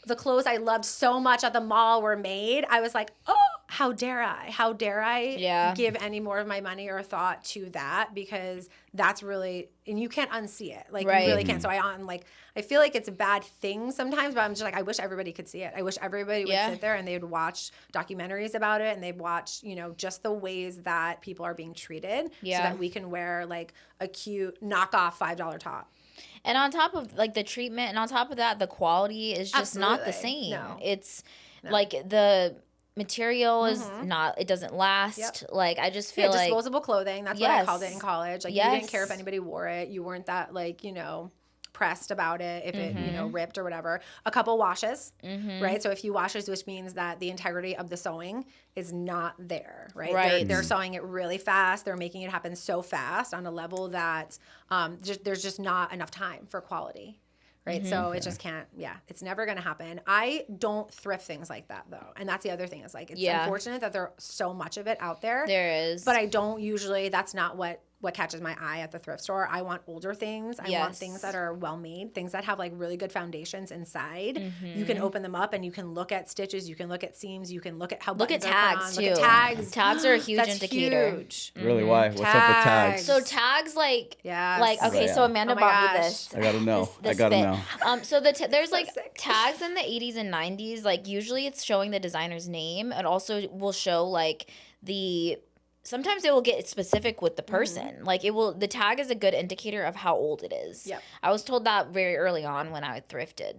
the clothes I loved so much at the mall were made, I was like, oh, how dare I? How dare I Yeah. give any more of my money or thought to that? Because that's really, and you can't unsee it. Like Right. you really can't. So I feel like it's a bad thing sometimes, but I'm just like, I wish everybody could see it. I wish everybody would Yeah. sit there and they would watch documentaries about it and they'd watch, just the ways that people are being treated so Yeah. that we can wear like a cute knockoff $5 top. And on top of like the treatment, and on top of that, the quality is just not the Absolutely. same. No. It's like the material is not. It doesn't last. Yep. Like I just Yeah, feel like disposable clothing. That's what I called it Yes. in college. Like you didn't care if Yes. anybody wore it. You weren't that like, pressed about it if it, Mm-hmm. ripped or whatever. A couple washes, right? So a few washes, which means that the integrity of the sewing is not there, right? Right. They're sewing it really fast. They're making it happen so fast on a level that there's just not enough time for quality. Right. Mm-hmm. So it just can't, it's never going to happen. I don't thrift things like that though. And that's the other thing is like, it's Yeah. unfortunate that there's so much of it out there. there is. But I don't usually, that's not what catches my eye at the thrift store. I want older things. I want Yes. things that are well made, things that have like really good foundations inside. Mm-hmm. You can open them up and you can look at stitches, you can look at seams, you can look at how Look at buttons are put tags on, too. Look at tags. Tags are a huge That's indicator. huge. Really, why? What's up with tags? So tags like Yes. like okay, Yeah. so Amanda Oh my bought me gosh. this. I gotta know. This I gotta fit. know. So there's like sick. tags in the 80s and 90s. Like usually it's showing the designer's name. It also will show like the sometimes it will get specific with the person. Like the tag is a good indicator of how old it is. Yep. I was told that very early on when I thrifted.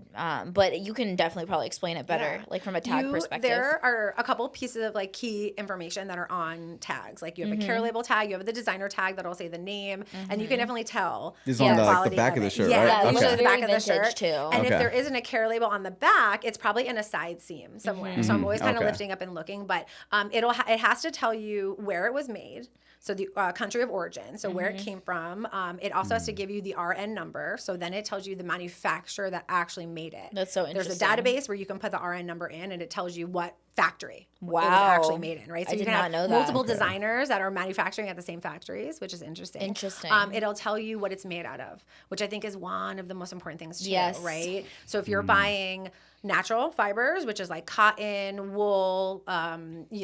But you can definitely probably explain it better, like from a tag perspective. There are a couple pieces of like key information that are on tags. Like you have a care label tag, you have the designer tag that'll say the name, and you can definitely tell It's on the quality back of the it. shirt, Yeah, right? it Okay. shows the back of the Very shirt. vintage, too. And if Okay. there isn't a care label on the back, it's probably in a side seam somewhere. So I'm always kind of Okay. lifting up and looking, but it has to tell you where it was made. So the country of origin, so where it came from. It also has to give you the RN number. So then it tells you the manufacturer that actually made it. That's so There's a interesting. database where you can put the RN number in, and it tells you what factory it was Wow. actually made in, right? So I you did can not have know that. multiple designers that are manufacturing at the same factories, which is interesting. Interesting. It'll tell you what it's made out of, which I think is one of the most important things too, Yes. right? So if you're buying natural fibers, which is like cotton, wool,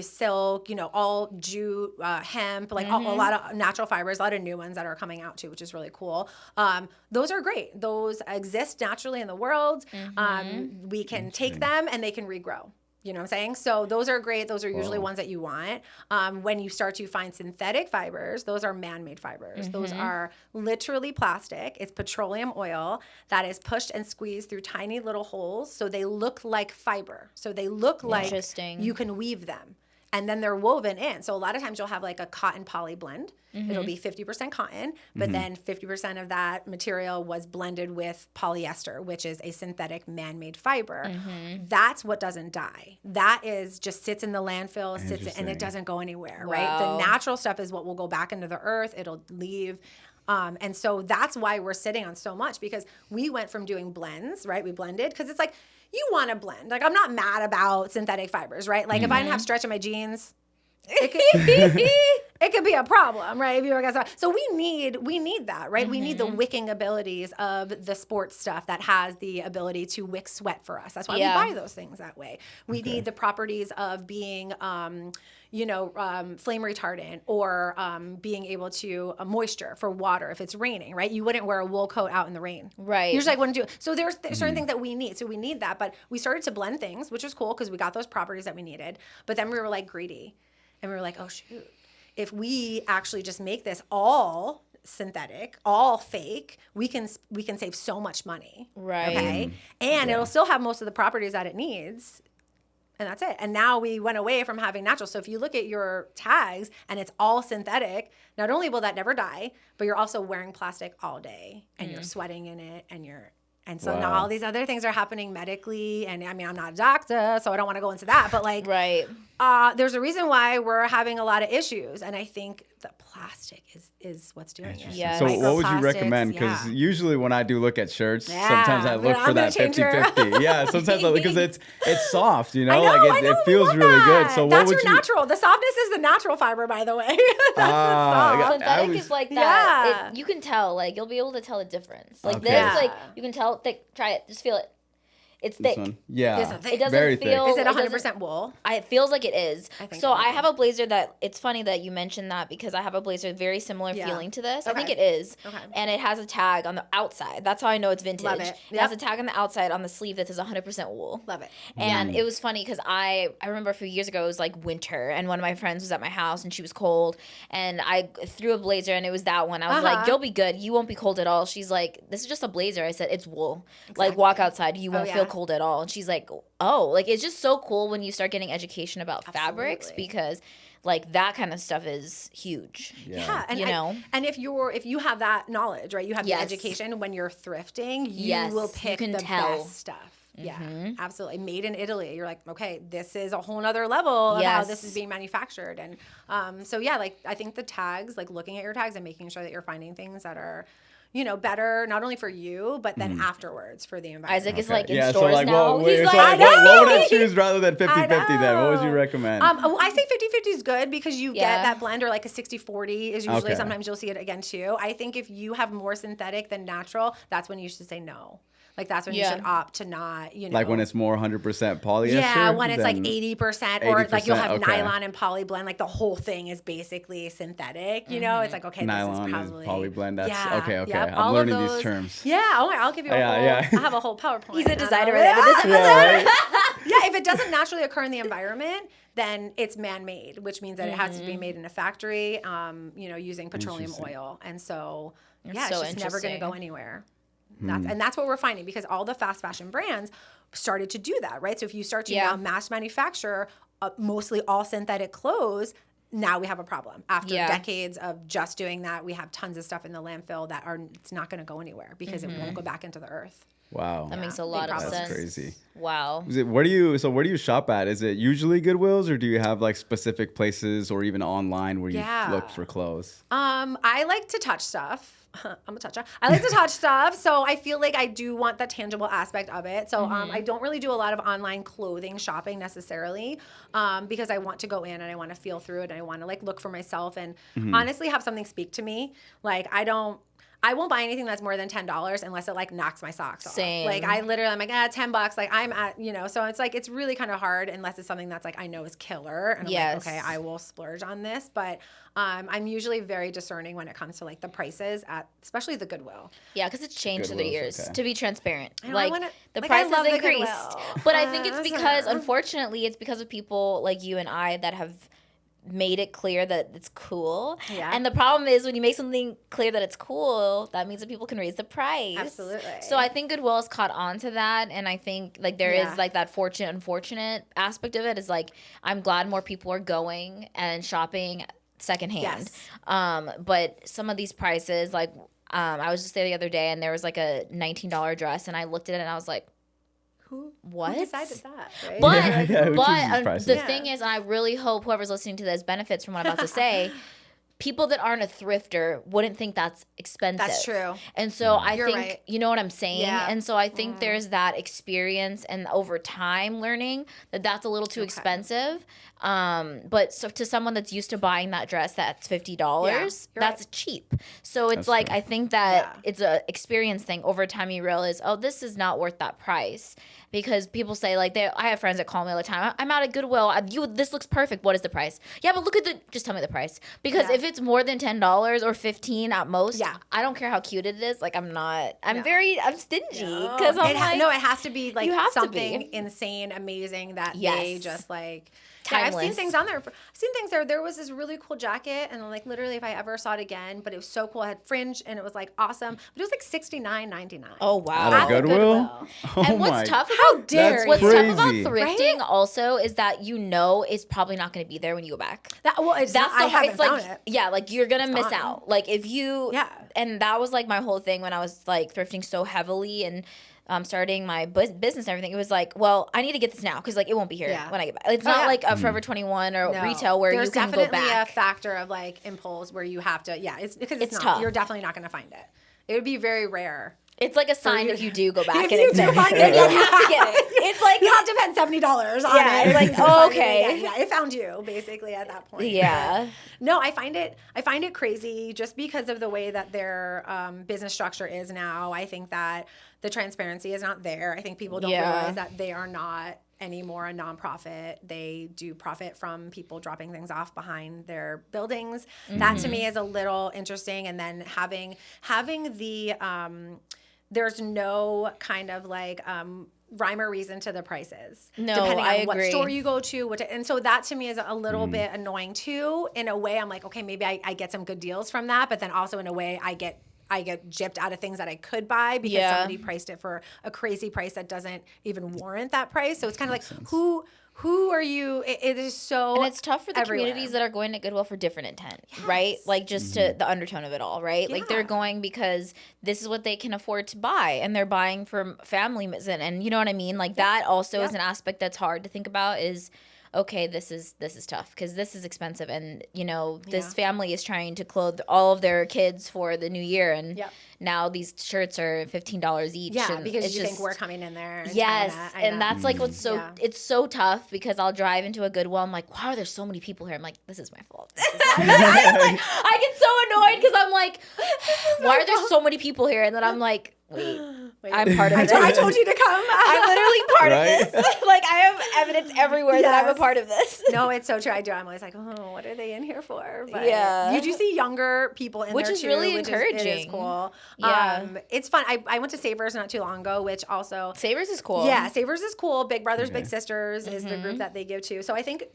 silk, all jute, hemp, like a lot of natural fibers, a lot of new ones that are coming out too, which is really cool. Those are great. Those exist naturally in the world. We can take them and they can regrow. You know what I'm saying? So those are great. Those are usually ones that you want. When you start to find synthetic fibers, those are man-made fibers. Those are literally plastic. It's petroleum oil that is pushed and squeezed through tiny little holes. So they look like fiber. So they look like Interesting. you can weave them. And then they're woven in. So a lot of times you'll have like a cotton poly blend. It'll be 50% cotton, but then 50% of that material was blended with polyester, which is a synthetic man-made fiber. That's what doesn't die. That is just sits in the landfill, and Interesting. it doesn't go anywhere, right? Wow. The natural stuff is what will go back into the earth. It'll leave. And so that's why we're sitting on so much, because we went from doing blends, right? We blended because it's like, you want to blend. Like, I'm not mad about synthetic fibers, right? Like, if I didn't have stretch in my jeans, it could be a problem, right? If you were gonna, so we need that, right? We need the wicking abilities of the sports stuff that has the ability to wick sweat for us. That's why we buy those things that way. We need the properties of being, flame retardant, or being able to moisture for water if it's raining, right? You wouldn't wear a wool coat out in the rain, Right. You just like wouldn't do. So there's certain things that we need. So we need that, but we started to blend things, which was cool because we got those properties that we needed. But then we were like greedy, and we were like, oh shoot, if we actually just make this all synthetic, all fake, we can save so much money, Right. Okay, and it'll still have most of the properties that it needs. And that's it. And now we went away from having natural. So if you look at your tags and it's all synthetic, not only will that never die, but you're also wearing plastic all day, and you're sweating in it, and so now all these other things are happening medically. And I mean, I'm not a doctor, so I don't want to go into that, but like, Right. there's a reason why we're having a lot of issues. And I think the plastic is what's doing it. Yes. So what would you Microplastics, recommend? Because usually when I do look at shirts, sometimes I Yeah. look I'm for gonna that change your- 50-50. Yeah, sometimes because it's soft, I know, it we feels want really that. good. So that's what would your you natural. The softness is the natural fiber, by the way. That's Ah, the soft. Synthetic was- is like that. Yeah. You can tell, like, you'll be able to tell the difference. Like Okay. this, Yeah. like, you can tell thick. Try it. Just feel it. It's This thick. one? Yeah. This one thick. It doesn't Very feel. thick. Is it doesn't- 100% wool? It feels like it is. I think So it I is. have a blazer that, it's funny that you mentioned that, because I have a blazer very similar Yeah. feeling to this. I Okay. think it is. Okay. And it has a tag on the outside. That's how I know it's vintage. Love it. It has a Yep. tag on the outside on the sleeve that says 100% wool. Love it. And it was funny because I remember a few years ago, it was like winter, and one of my friends was at my house and she was cold, and I threw a blazer and it was that one. I was like, you'll be good. You won't be cold at all. She's like, this is just a blazer. I said, it's wool. Like, walk outside. You won't yeah. feel cold at all. And she's like, oh, like, it's just so cool when you start getting education about fabrics, Absolutely. because like that kind of stuff is huge. Yeah, and You know? and if you have that knowledge, right? You have Yes. the education. When you're thrifting, you Yes, will you pick can the tell. best stuff. Yeah, absolutely. Made in Italy. You're like, okay, this is a whole nother level of how this Yes. is being manufactured. And so yeah, like I think the tags, like looking at your tags and making sure that you're finding things that are, better not only for you, but then afterwards for the environment. Isaac is like in Yeah, so stores like, now. what, He's so like, like, I what would know. I choose rather than 50-50 then? What would you know. recommend? I say 50-50 is good because you Yeah. get that blend, or like a 60-40 is usually, Okay. sometimes you'll see it again too. I think if you have more synthetic than natural, that's when you should say no. Like that's when you Yeah. should opt to not, Like when it's more 100% polyester? yeah, when it's like then 80%, or like you'll have 80%, okay. nylon and poly blend, like the whole thing is basically synthetic, It's like, okay, Nylon this is is probably. poly blend. That's okay. yep, I'm all of learning these those- terms. Yeah, I'll give you a Yeah, whole, yeah. I have a whole PowerPoint. He's a on designer that. right now. This Yeah, right? Yeah, if it doesn't naturally occur in the environment, then it's man-made, which means that it has to be made in a factory, using petroleum oil. And so, it's so just never going to interesting. go anywhere. That's what we're finding, because all the fast fashion brands started to do that, right? So if you start to now mass manufacture mostly all synthetic clothes, now we have a problem. After decades of just doing that, we have tons of stuff in the landfill it's not going to go anywhere because it won't go back into the earth. Wow. That makes a lot of sense. That's crazy. Wow. Where do you shop at? Is it usually Goodwills, or do you have like specific places or even online where you look for clothes? I like to touch stuff. I'm a toucher. I like to touch stuff. So I feel like I do want the tangible aspect of it. So I don't really do a lot of online clothing shopping necessarily, because I want to go in and I want to feel through it and I want to like look for myself and honestly have something speak to me. Like I won't buy anything that's more than $10 unless it like knocks my socks off. Same. Like I'm like, $10. Like I'm at, so it's like, it's really kind of hard unless it's something that's like, I know is killer. And I'm like, okay, I will splurge on this. But I'm usually very discerning when it comes to like the prices at, especially the Goodwill. Yeah, because it's changed through the Goodwill's, years, okay. to be transparent. I Like, wanna- the like, I price love has the increased. Goodwill. But I think it's Listen. because, unfortunately, it's because of people like you and I that have made it clear that it's cool. Yeah. And the problem is when you make something clear that it's cool, that means that people can raise the price. Absolutely. So I think Goodwill has caught on to that, and I think like there is like that fortunate unfortunate aspect of it is like I'm glad more people are going and shopping secondhand. Yes. But some of these prices, like I was just there the other day and there was like a $19 dress and I looked at it and I was like, what? Who decided that? Right? But, who chooses prices? the thing is, and I really hope whoever's listening to this benefits from what I'm about to say, people that aren't a thrifter wouldn't think that's expensive. That's true. And so I You're think, right. you know what I'm saying? Yeah. And so I think there's that experience and over time learning that that's a little too expensive. But so to someone that's used to buying that dress that's $50, you're that's cheap. So it's That's like, true. I think that it's a experience thing. Over time you realize, oh, this is not worth that price. Because people say, like, I have friends that call me all the time. I'm out at Goodwill. This looks perfect. What is the price? Yeah, but just tell me the price. Because if it's more than $10 or $15 at most, I don't care how cute it is. Like, I'm stingy. Because I'm it has to be like You have to something be. insane, amazing that Yes. they just like. Yeah, I've seen Timeless. things on there. I've seen things there. There was this really cool jacket, and like literally, if I ever saw it again, but it was so cool. It had fringe, and it was like awesome. But it was like $69.99. Oh, wow. At a At the Goodwill? Oh And my. what's tough How about dare what's you. tough about Crazy. thrifting Right? also is that it's probably not going to be there when you go back. It's not, I haven't found it. Yeah, like you're gonna miss gone. out. Like if you and that was like my whole thing when I was like thrifting so heavily and starting my business and everything. It was like, well, I need to get this now because like it won't be here when I get back. It's not like a Forever 21 or No. retail where There's you can go definitely back. a factor of like impulse where you have to. Yeah, it's because it's not. tough. You're definitely not going to find it. It would be very rare. It's like a sign if you do go back If and you it's do there. find Then it, you yeah. have to get it. It's like You have to spend $70 on Yeah, it. it's like, to find it okay. again. Yeah, it found you basically at that point. Yeah. No, I find it crazy just because of the way that their business structure is now. I think that the transparency is not there. I think people don't realize that they are not anymore a nonprofit. They do profit from people dropping things off behind their buildings. That to me is a little interesting. And then having the there's no kind of like rhyme or reason to the prices. No, depending I on what agree. store you go to. And so that to me is a little bit annoying too. In a way, I'm like, okay, maybe I get some good deals from that. But then also in a way, I get gypped out of things that I could buy because somebody priced it for a crazy price that doesn't even warrant that price. So it's kind of like, who are you? It is so And it's tough for the everywhere. communities that are going to Goodwill for different intent, right? Like just to the undertone of it all, right? Like they're going because this is what they can afford to buy and they're buying for family and you know what I mean? Like that also is an aspect that's hard to think about is okay, this is tough because this is expensive and you know this family is trying to clothe all of their kids for the new year and now these shirts are $15 each. Yeah, and because it's you just, think we're coming in there. And yes, trying to- I and know. that's like what's so it's so tough because I'll drive into a Goodwill. I'm like, wow, there's so many people here. I'm like, this is my fault. I get so annoyed because I'm like, why are there so many people here? And then I'm like, wait, Wait. I'm part of it. I told you to come. I'm literally part Right? of this. Like, I have evidence everywhere that I'm a Yes. part of this. No, it's so true. I do. I'm always like, oh, what are they in here for? But Yeah. you do see younger people in Which there is too, really it is encouraging. cool. Yeah. It's fun. I went to Savers not too long ago, which also Savers is cool. Yeah, Savers is cool. Big Brothers Big Okay. Sisters is the group that they give to. So I think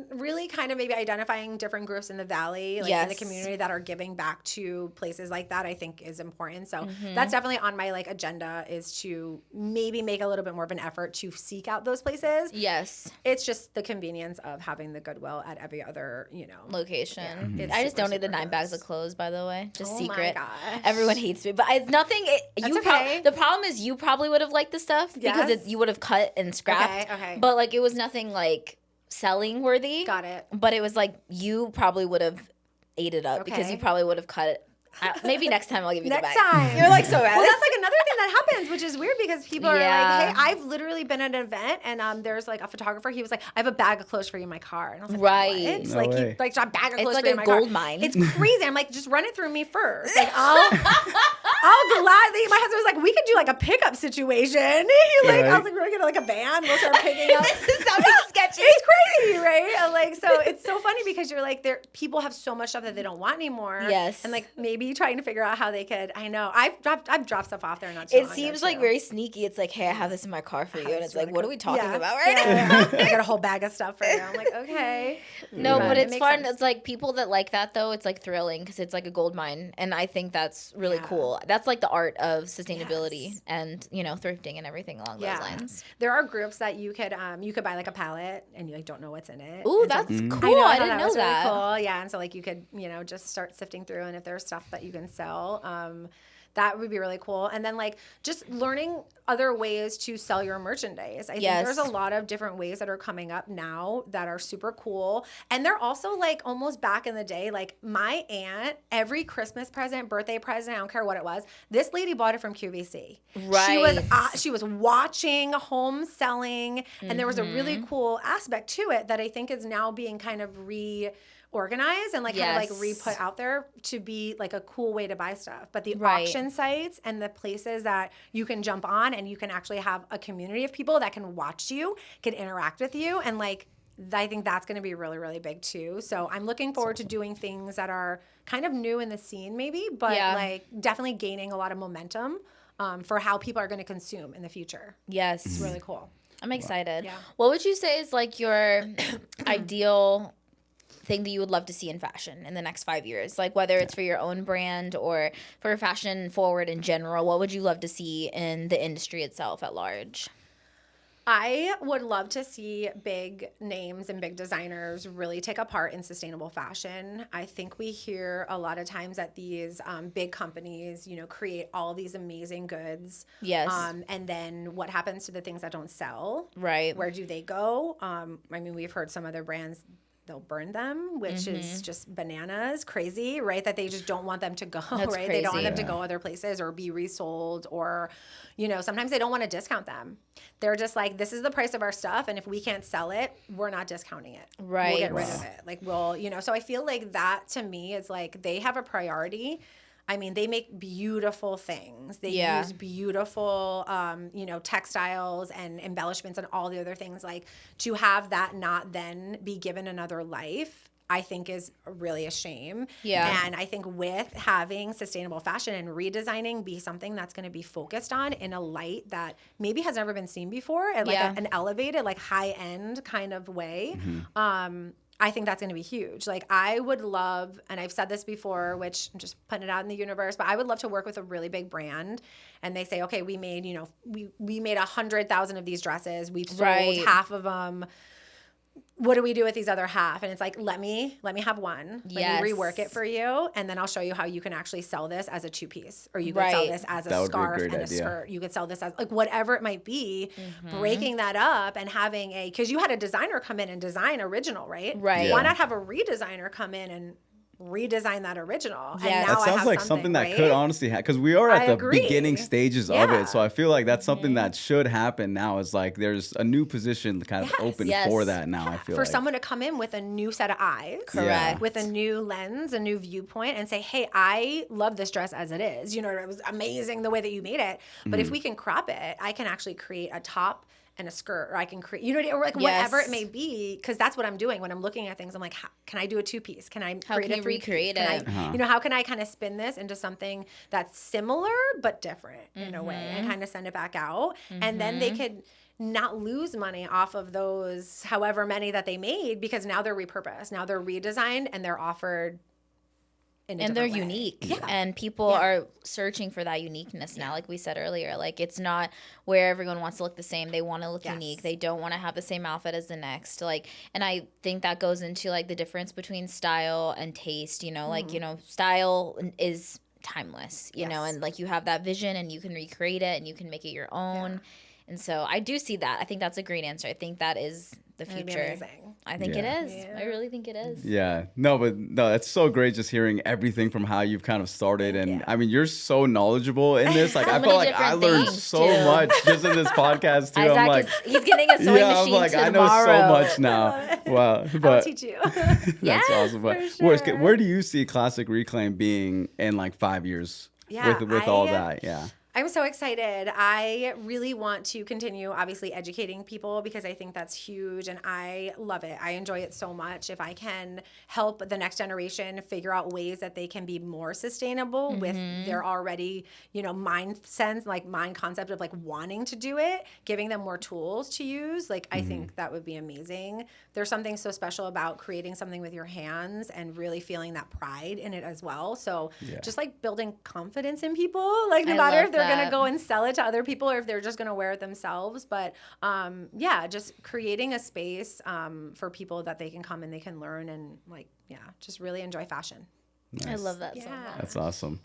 really kind of maybe identifying different groups in the valley, like in the Yes. community that are giving back to places like that, I think is important. So that's definitely on my like agenda, is to maybe make a little bit more of an effort to seek out those places. Yes. It's just the convenience of having the Goodwill at every other, Location. it's I just super, donated super 9 bags close. of clothes, by the way. Just Oh my secret. gosh. Everyone hates me, but it's nothing. That's okay. The problem is you probably would have liked the stuff because Yes. you would have cut and scrapped. Okay. But like it was nothing like selling worthy. Got it. But it was like you probably would have ate it up because Okay. you probably would have cut it. Maybe next time I'll give you the Next bag. time. You're like so mad. Well, that's like another thing that happens, which is weird because people are Yeah. like, hey, I've literally been at an event and there's like a photographer. He was like, I have a bag of clothes for you in my car. And I was like, Right. what? No like, way. he, like, a bag of It's clothes like for you a in my car. gold mine. It's crazy. I'm like, just run it through me first. Like, I'll gladly. My husband was like, we could do like a pickup situation. He like, I was like, we're gonna get like a van. We'll start picking up. This is sounding sketchy. It's crazy, right? And, like, so it's so funny because you're like, people have so much stuff that they don't want anymore. Yes. And like maybe trying to figure out how they could. I know I've dropped stuff off there not too long It ago, seems like too. very sneaky. It's like, hey, I have this in my car for you. And it's really like, what are cool. we talking Yeah. about right now? Yeah. I got a whole bag of stuff for you. I'm like, okay. No, But but it it's makes fun. sense. It's like people that like that though. It's like thrilling because it's like a gold mine, and I think that's really Yeah. cool. That's like the art of sustainability Yes. and thrifting and everything along those lines. There are groups that you could buy like a palette and you like don't know what's in it. Ooh, And so- that's Mm-hmm. cool. I thought didn't know was that. Really cool. Yeah, and so like you could just start sifting through, and if there's stuff that you can sell, that would be really cool. And then like just learning other ways to sell your merchandise. I think Yes. there's a lot of different ways that are coming up now that are super cool. And they're also like almost back in the day. Like my aunt, every Christmas present, birthday present, I don't care what it was, this lady bought it from QVC. Right. She was watching home selling, and there was a really cool aspect to it that I think is now being kind of reorganized and like kind of like Yes. re-put out there to be like a cool way to buy stuff. But the Right. auction sites and the places that you can jump on and you can actually have a community of people that can watch you, can interact with you, and like I think that's going to be really, really big too. So I'm looking forward to doing things that are kind of new in the scene maybe, but Yeah. like definitely gaining a lot of momentum for how people are going to consume in the future. Yes. It's really cool. I'm excited. Yeah. What would you say is like your ideal thing that you would love to see in fashion in the next 5 years? Like whether it's for your own brand or for fashion forward in general, what would you love to see in the industry itself at large? I would love to see big names and big designers really take a part in sustainable fashion. I think we hear a lot of times that these big companies, create all these amazing goods. Yes. And then what happens to the things that don't sell? Right. Where do they go? We've heard some other brands, they'll burn them, which is just bananas, crazy, right? That they just don't want them to go, That's right? They don't want them crazy. to go other places or be resold, or, sometimes they don't want to discount them. They're just like, this is the price of our stuff, and if we can't sell it, we're not discounting it. Right. We'll get rid of it. Like, so I feel like that to me is like they have a priority. I mean, they make beautiful things. They use beautiful, textiles and embellishments and all the other things. Like, to have that not then be given another life, I think is really a shame. Yeah. And I think with having sustainable fashion and redesigning be something that's going to be focused on in a light that maybe has never been seen before, and like Yeah. an elevated, like high-end kind of way, I think that's going to be huge. Like, I would love, and I've said this before, which I'm just putting it out in the universe, but I would love to work with a really big brand, and they say, okay, we made, we made 100,000 of these dresses. We've sold Right. half of them. What do we do with these other half? And it's like, let me have one. Yes. Let me rework it for you, and then I'll show you how you can actually sell this as a 2-piece, or you could sell Right. this as That a would be a scarf great and a idea. skirt. You could sell this as like whatever it might be. Breaking that up and having because you had a designer come in and design original, right? Right. Why Yeah. not have a redesigner come in and redesign that original. Yes. And now That I sounds have like something that right? could honestly happen, because we are at I the agree. beginning stages of it. So Yeah. I feel like that's something that should happen now. Is like there's a new position kind of Yes. open Yes. for that now. I feel For like. someone to come in with a new set of eyes, Correct. with a new lens, a new viewpoint, and say, "Hey, I love this dress as it is. You know, it was amazing the way that you made it. But if we can crop it, I can actually create a top and a skirt, or I can create, you know, or like whatever Yes. it may be, because that's what I'm doing when I'm looking at things. I'm like, can I do a 2-piece? Can I How create can a you 3-piece? recreate Can it? I, you know, how can I kind of spin this into something that's similar but different in a way, and kind of send it back out, and then they could not lose money off of those however many that they made, because now they're repurposed, now they're redesigned, and they're offered in a And they're different way. unique. Yeah. And people are searching for that uniqueness now, like we said earlier. Like, it's not where everyone wants to look the same. They want to look Yes. unique. They don't want to have the same outfit as the next. Like, and I think that goes into like the difference between style and taste, you know, like, you know, style is timeless, you know, Yes. and like you have that vision and you can recreate it and you can make it your own. And so I do see that. I think that's a great answer. I think that is the It'd be future. amazing. I think Yeah. it is. I really think it is. Yeah, no, but no, it's so great just hearing everything from how you've kind of started. And you. I mean, you're so knowledgeable in this. Like, So I many feel like I different learned things, so too. much just in this podcast, too. I'm Isaac like, he's getting a sewing yeah, I'm machine like, I know tomorrow. so much now. Wow. I'll But teach you. that's Yes, awesome. But for sure. where do you see Classic Reclaim being in like 5 years Yeah, with all that? Yeah. I'm so excited. I really want to continue, obviously, educating people, because I think that's huge and I love it. I enjoy it so much. If I can help the next generation figure out ways that they can be more sustainable with their already, you know, mind concept of like wanting to do it, giving them more tools to use, like I think that would be amazing. There's something so special about creating something with your hands and really feeling that pride in it as well. So just like building confidence in people, like no I matter love if they're going to that. go and sell it to other people or if they're just going to wear it themselves. But yeah, just creating a space for people that they can come and they can learn and like, yeah, just really enjoy fashion. I love that so Yeah. much. That's awesome.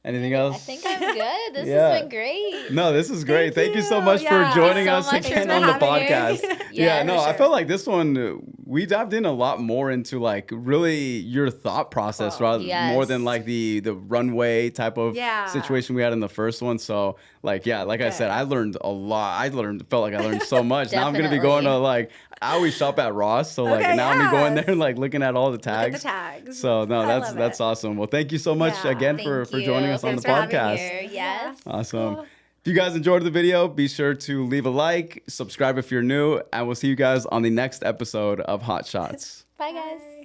Anything else? I think I'm good. This Yeah. has been great. No, this is great. Thank you so you. much Yeah. for joining so us much again for on the having me. podcast. Yeah, Yeah, no, for I sure. felt like this one, we dived in a lot more into like really your thought process rather Yes. more than like the runway type of Yeah. situation we had in the first one. So like, yeah, like I said, I learned a lot. Felt like I learned so much. Now I'm going to be going to Definitely. like, I always shop at Ross. So like Okay, now I'm going there yes. and like looking at all the Look tags. at the tags. So no, I love that's it. awesome. Well, thank you so much Yeah. again Thank for joining you. us on the Thanks for having me podcast. Here, yes. Awesome. Cool. If you guys enjoyed the video, be sure to leave a like, subscribe if you're new, and we'll see you guys on the next episode of Hot Shots. Bye, guys.